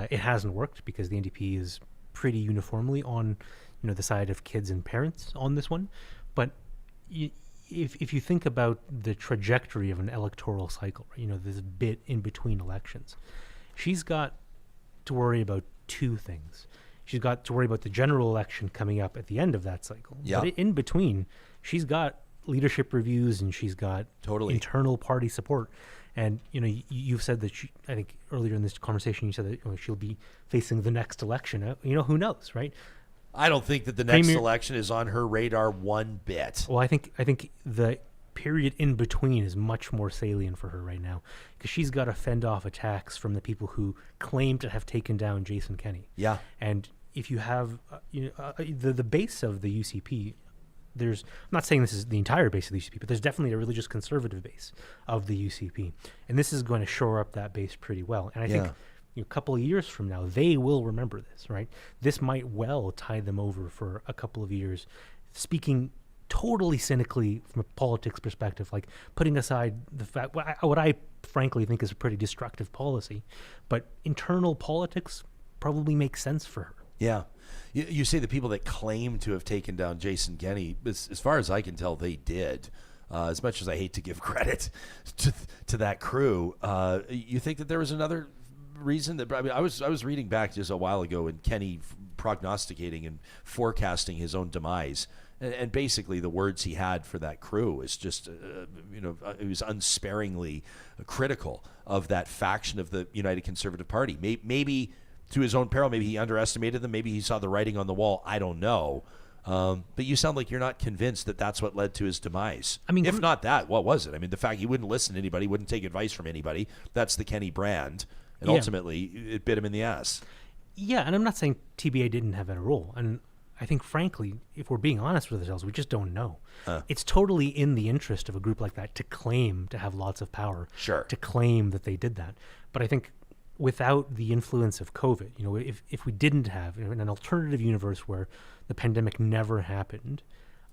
it hasn't worked because the NDP is pretty uniformly on, the side of kids and parents on this one. But if you think about the trajectory of an electoral cycle, this bit in between elections, she's got to worry about two things. She's got to worry about the general election coming up at the end of that cycle. Yeah. But in between, she's got leadership reviews and she's got internal party support. And, you've said that I think earlier in this conversation, you said that she'll be facing the next election. Who knows, right? I don't think that the next election is on her radar one bit. Well, I think the period in between is much more salient for her right now because she's got to fend off attacks from the people who claim to have taken down Jason Kenney. Yeah. And if you have the base of the UCP, I'm not saying this is the entire base of the UCP, but there's definitely a religious conservative base of the UCP. And this is going to shore up that base pretty well. And I think a couple of years from now, they will remember this, right? This might well tie them over for a couple of years. Speaking totally cynically from a politics perspective, like putting aside the fact, what I frankly think is a pretty destructive policy, but internal politics probably makes sense for her. Yeah. You say the people that claim to have taken down Jason Kenney, as far as I can tell, they did. As much as I hate to give credit to that crew, you think that there was another reason that I was reading back just a while ago and Kenney prognosticating and forecasting his own demise, and basically the words he had for that crew is just it was unsparingly critical of that faction of the United Conservative Party. Maybe to his own peril, maybe he underestimated them, maybe he saw the writing on the wall. I don't know. But you sound like you're not convinced that that's what led to his demise. I mean, if not that, what was it? I mean, the fact he wouldn't listen to anybody, wouldn't take advice from anybody. That's the Kenney brand. And ultimately, it bit him in the ass. Yeah, and I'm not saying TBA didn't have a role. And I think, frankly, if we're being honest with ourselves, we just don't know. It's totally in the interest of a group like that to claim to have lots of power. Sure. To claim that they did that. But I think without the influence of COVID, if we didn't have in an alternative universe where the pandemic never happened,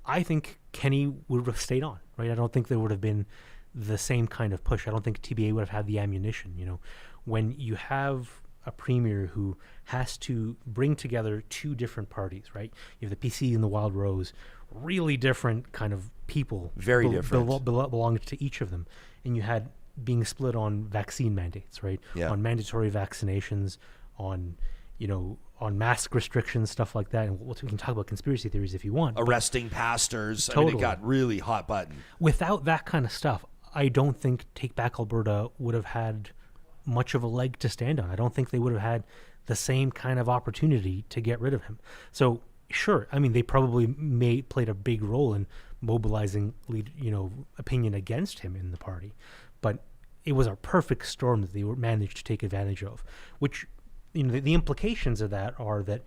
I think Kenney would have stayed on, right? I don't think there would have been the same kind of push. I don't think TBA would have had the ammunition, When you have a premier who has to bring together two different parties, right? You have the PC and the Wild Rose, really different kind of people. Very different. Belonged to each of them. And you had being split on vaccine mandates, right? Yeah. On mandatory vaccinations, on mask restrictions, stuff like that. And we can talk about conspiracy theories if you want. Arresting pastors. Totally. I mean, it got really hot button. Without that kind of stuff, I don't think Take Back Alberta would have had much of a leg to stand on. I don't think they would have had the same kind of opportunity to get rid of him. So sure, I mean, they probably played a big role in mobilizing opinion against him in the party, but it was a perfect storm that they managed to take advantage of, which, the implications of that are that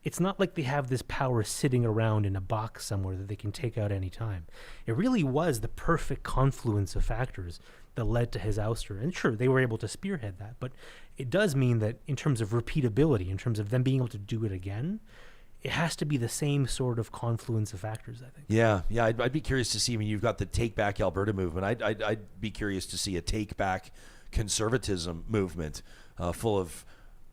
it's not like they have this power sitting around in a box somewhere that they can take out any time. It really was the perfect confluence of factors that led to his ouster. And sure, they were able to spearhead that, but it does mean that in terms of repeatability, in terms of them being able to do it again, it has to be the same sort of confluence of factors, I think. Yeah. I'd be curious to see. I mean, you've got the Take Back Alberta movement. I'd be curious to see a Take Back conservatism movement full of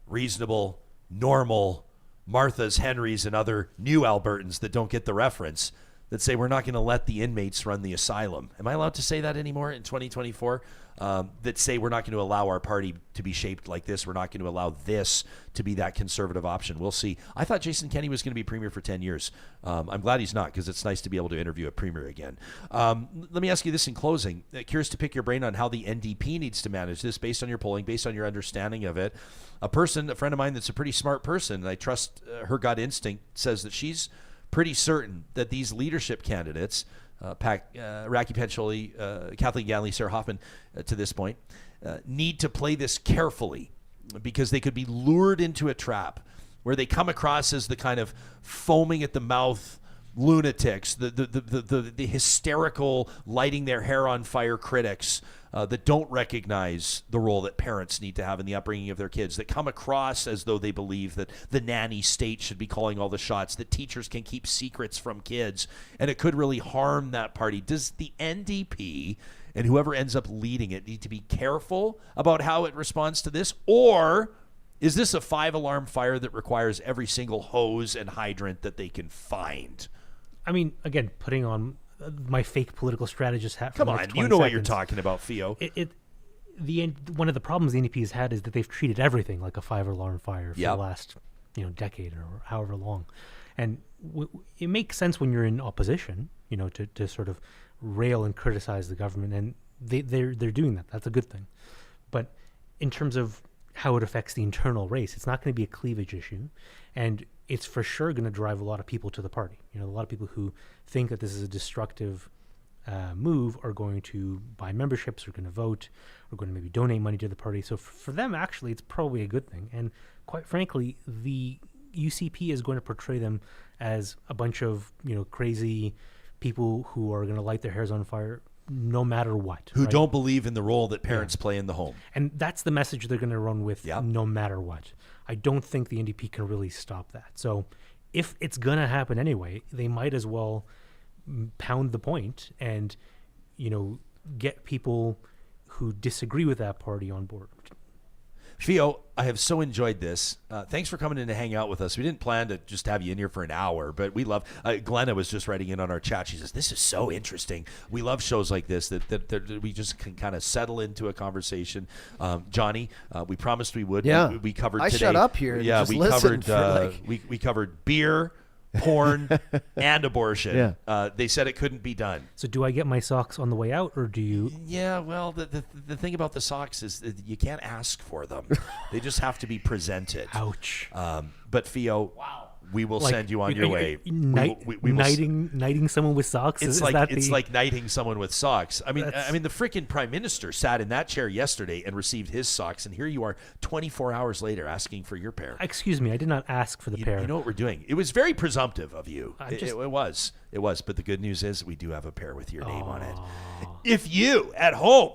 reasonable, normal Marthas, Henrys, and other new Albertans that don't get the reference, that say we're not going to let the inmates run the asylum. Am I allowed to say that anymore in 2024? That say we're not going to allow our party to be shaped like this. We're not going to allow this to be that conservative option. We'll see. I thought Jason Kenney was going to be premier for 10 years. I'm glad he's not, because it's nice to be able to interview a premier again. Let me ask you this in closing. Curious to pick your brain on how the NDP needs to manage this based on your polling, based on your understanding of it. A friend of mine that's a pretty smart person, and I trust her gut instinct, says that she's pretty certain that these leadership candidates, Racky Pencholi, Kathleen Ganley, Sarah Hoffman, to this point, need to play this carefully because they could be lured into a trap where they come across as the kind of foaming at the mouth lunatics, the hysterical, lighting their hair on fire critics that don't recognize the role that parents need to have in the upbringing of their kids, that come across as though they believe that the nanny state should be calling all the shots, that teachers can keep secrets from kids, and it could really harm that party. Does the NDP and whoever ends up leading it need to be careful about how it responds to this? Or is this a 5-alarm fire that requires every single hose and hydrant that they can find? I mean, again, putting on my fake political strategist hat. Come on, you know what you're talking about, Feo. One of the problems the NDP has had is that they've treated everything like a 5-alarm fire for the last decade or however long, and it makes sense when you're in opposition, to sort of rail and criticize the government, and they're doing that. That's a good thing, but in terms of how it affects the internal race, it's not going to be a cleavage issue, and it's for sure going to drive a lot of people to the party. A lot of people who think that this is a destructive move are going to buy memberships, are going to vote, are going to maybe donate money to the party. So for them, actually, it's probably a good thing. And quite frankly, the UCP is going to portray them as a bunch of crazy people who are going to light their hairs on fire no matter what. Who don't believe in the role that parents play in the home. And that's the message they're going to run with no matter what. I don't think the NDP can really stop that. So if it's going to happen anyway, they might as well pound the point and, get people who disagree with that party on board. Feo, I have so enjoyed this. Thanks for coming in to hang out with us. We didn't plan to just have you in here for an hour, but we love. Glenna was just writing in on our chat. She says, "This is so interesting. We love shows like this that we just can kind of settle into a conversation." Johnny, we promised we would. Yeah, we covered. I today. shut up here. And just we listened covered. for we covered beer, porn, and abortion. Yeah. They said it couldn't be done. So do I get my socks on the way out, or do you? Yeah, well, the thing about the socks is that you can't ask for them. They just have to be presented. Ouch. But Feo, we will send you on your way. Knighting someone with socks? It's like knighting someone with socks. I mean, the freaking Prime Minister sat in that chair yesterday and received his socks, and here you are 24 hours later asking for your pair. Excuse me, I did not ask for the pair. You know what we're doing? It was very presumptive of you. It was. But the good news is we do have a pair with your name on it. If you at home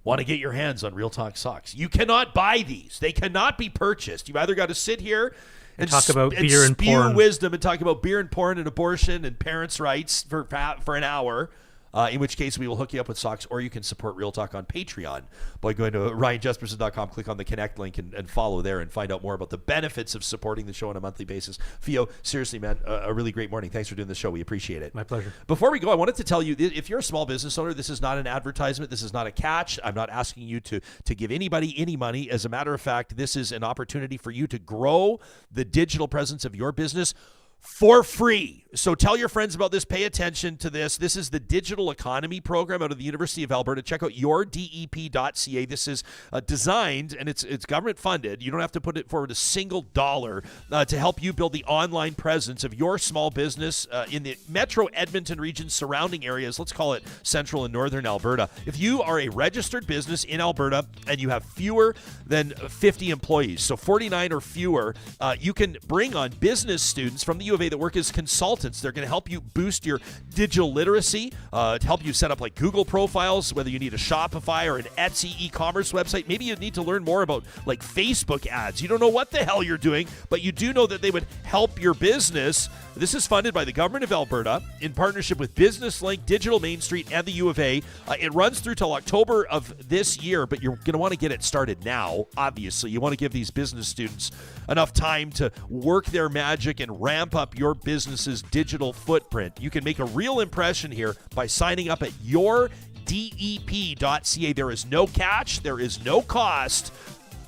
want to get your hands on Real Talk socks, you cannot buy these. They cannot be purchased. You've either got to sit here and talk about beer and spew porn, wisdom, and talk about beer and porn and abortion and parents' rights for an hour. In which case we will hook you up with socks, or you can support Real Talk on Patreon by going to RyanJesperson.com, click on the Connect link, and follow there and find out more about the benefits of supporting the show on a monthly basis. Feo, seriously, man, a really great morning. Thanks for doing the show. We appreciate it. My pleasure. Before we go, I wanted to tell you, if you're a small business owner, this is not an advertisement. This is not a catch. I'm not asking you to give anybody any money. As a matter of fact, this is an opportunity for you to grow the digital presence of your business for free. So tell your friends about this. Pay attention to this. This is the Digital Economy Program out of the University of Alberta. Check out yourdep.ca. This is designed, and it's government funded. You don't have to put it forward a single dollar to help you build the online presence of your small business in the Metro Edmonton region, surrounding areas. Let's call it Central and Northern Alberta. If you are a registered business in Alberta and you have fewer than 50 employees, so 49 or fewer, you can bring on business students from the U of A that work as consultants. They're going to help you boost your digital literacy, to help you set up like Google profiles, whether you need a Shopify or an Etsy e-commerce website. Maybe you need to learn more about like Facebook ads. You don't know what the hell you're doing, but you do know that they would help your business. This is funded by the Government of Alberta in partnership with Business Link, Digital Main Street, and the U of A. It runs through till October of this year, but you're going to want to get it started now, obviously. You want to give these business students enough time to work their magic and ramp up your business's digital footprint. You can make a real impression here by signing up at yourdep.ca. There is no catch. There is no cost.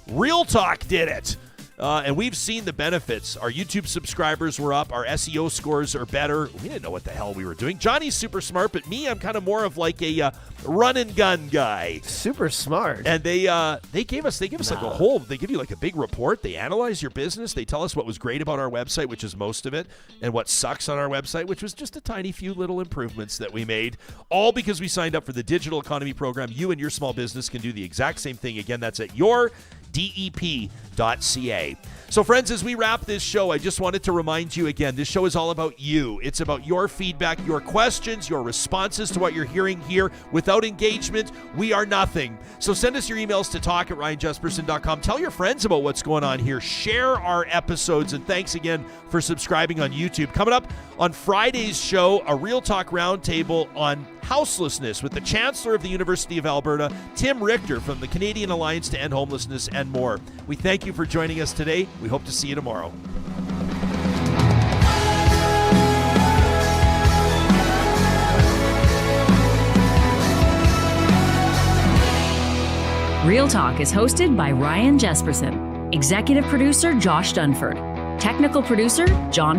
Real Talk did it. And we've seen the benefits. Our YouTube subscribers were up. Our SEO scores are better. We didn't know what the hell we were doing. Johnny's super smart, but me, I'm kind of more of like a run and gun guy. Super smart. And they give us like a whole. They give you like a big report. They analyze your business. They tell us what was great about our website, which is most of it, and what sucks on our website, which was just a tiny few little improvements that we made. All because we signed up for the Digital Economy Program. You and your small business can do the exact same thing. Again, that's at yourdep.ca. So, friends, as we wrap this show, I just wanted to remind you again, this show is all about you. It's about your feedback, your questions, your responses to what you're hearing here. Without engagement, we are nothing. So send us your emails to talk@ryanjesperson.com. Tell your friends about what's going on here. Share our episodes, and thanks again for subscribing on YouTube. Coming up on Friday's show, a Real Talk Roundtable on houselessness with the Chancellor of the University of Alberta, Tim Richter from the Canadian Alliance to End Homelessness, and more. We thank you for joining us today. We hope to see you tomorrow. Real Talk is hosted by Ryan Jesperson. Executive producer Josh Dunford. Technical producer John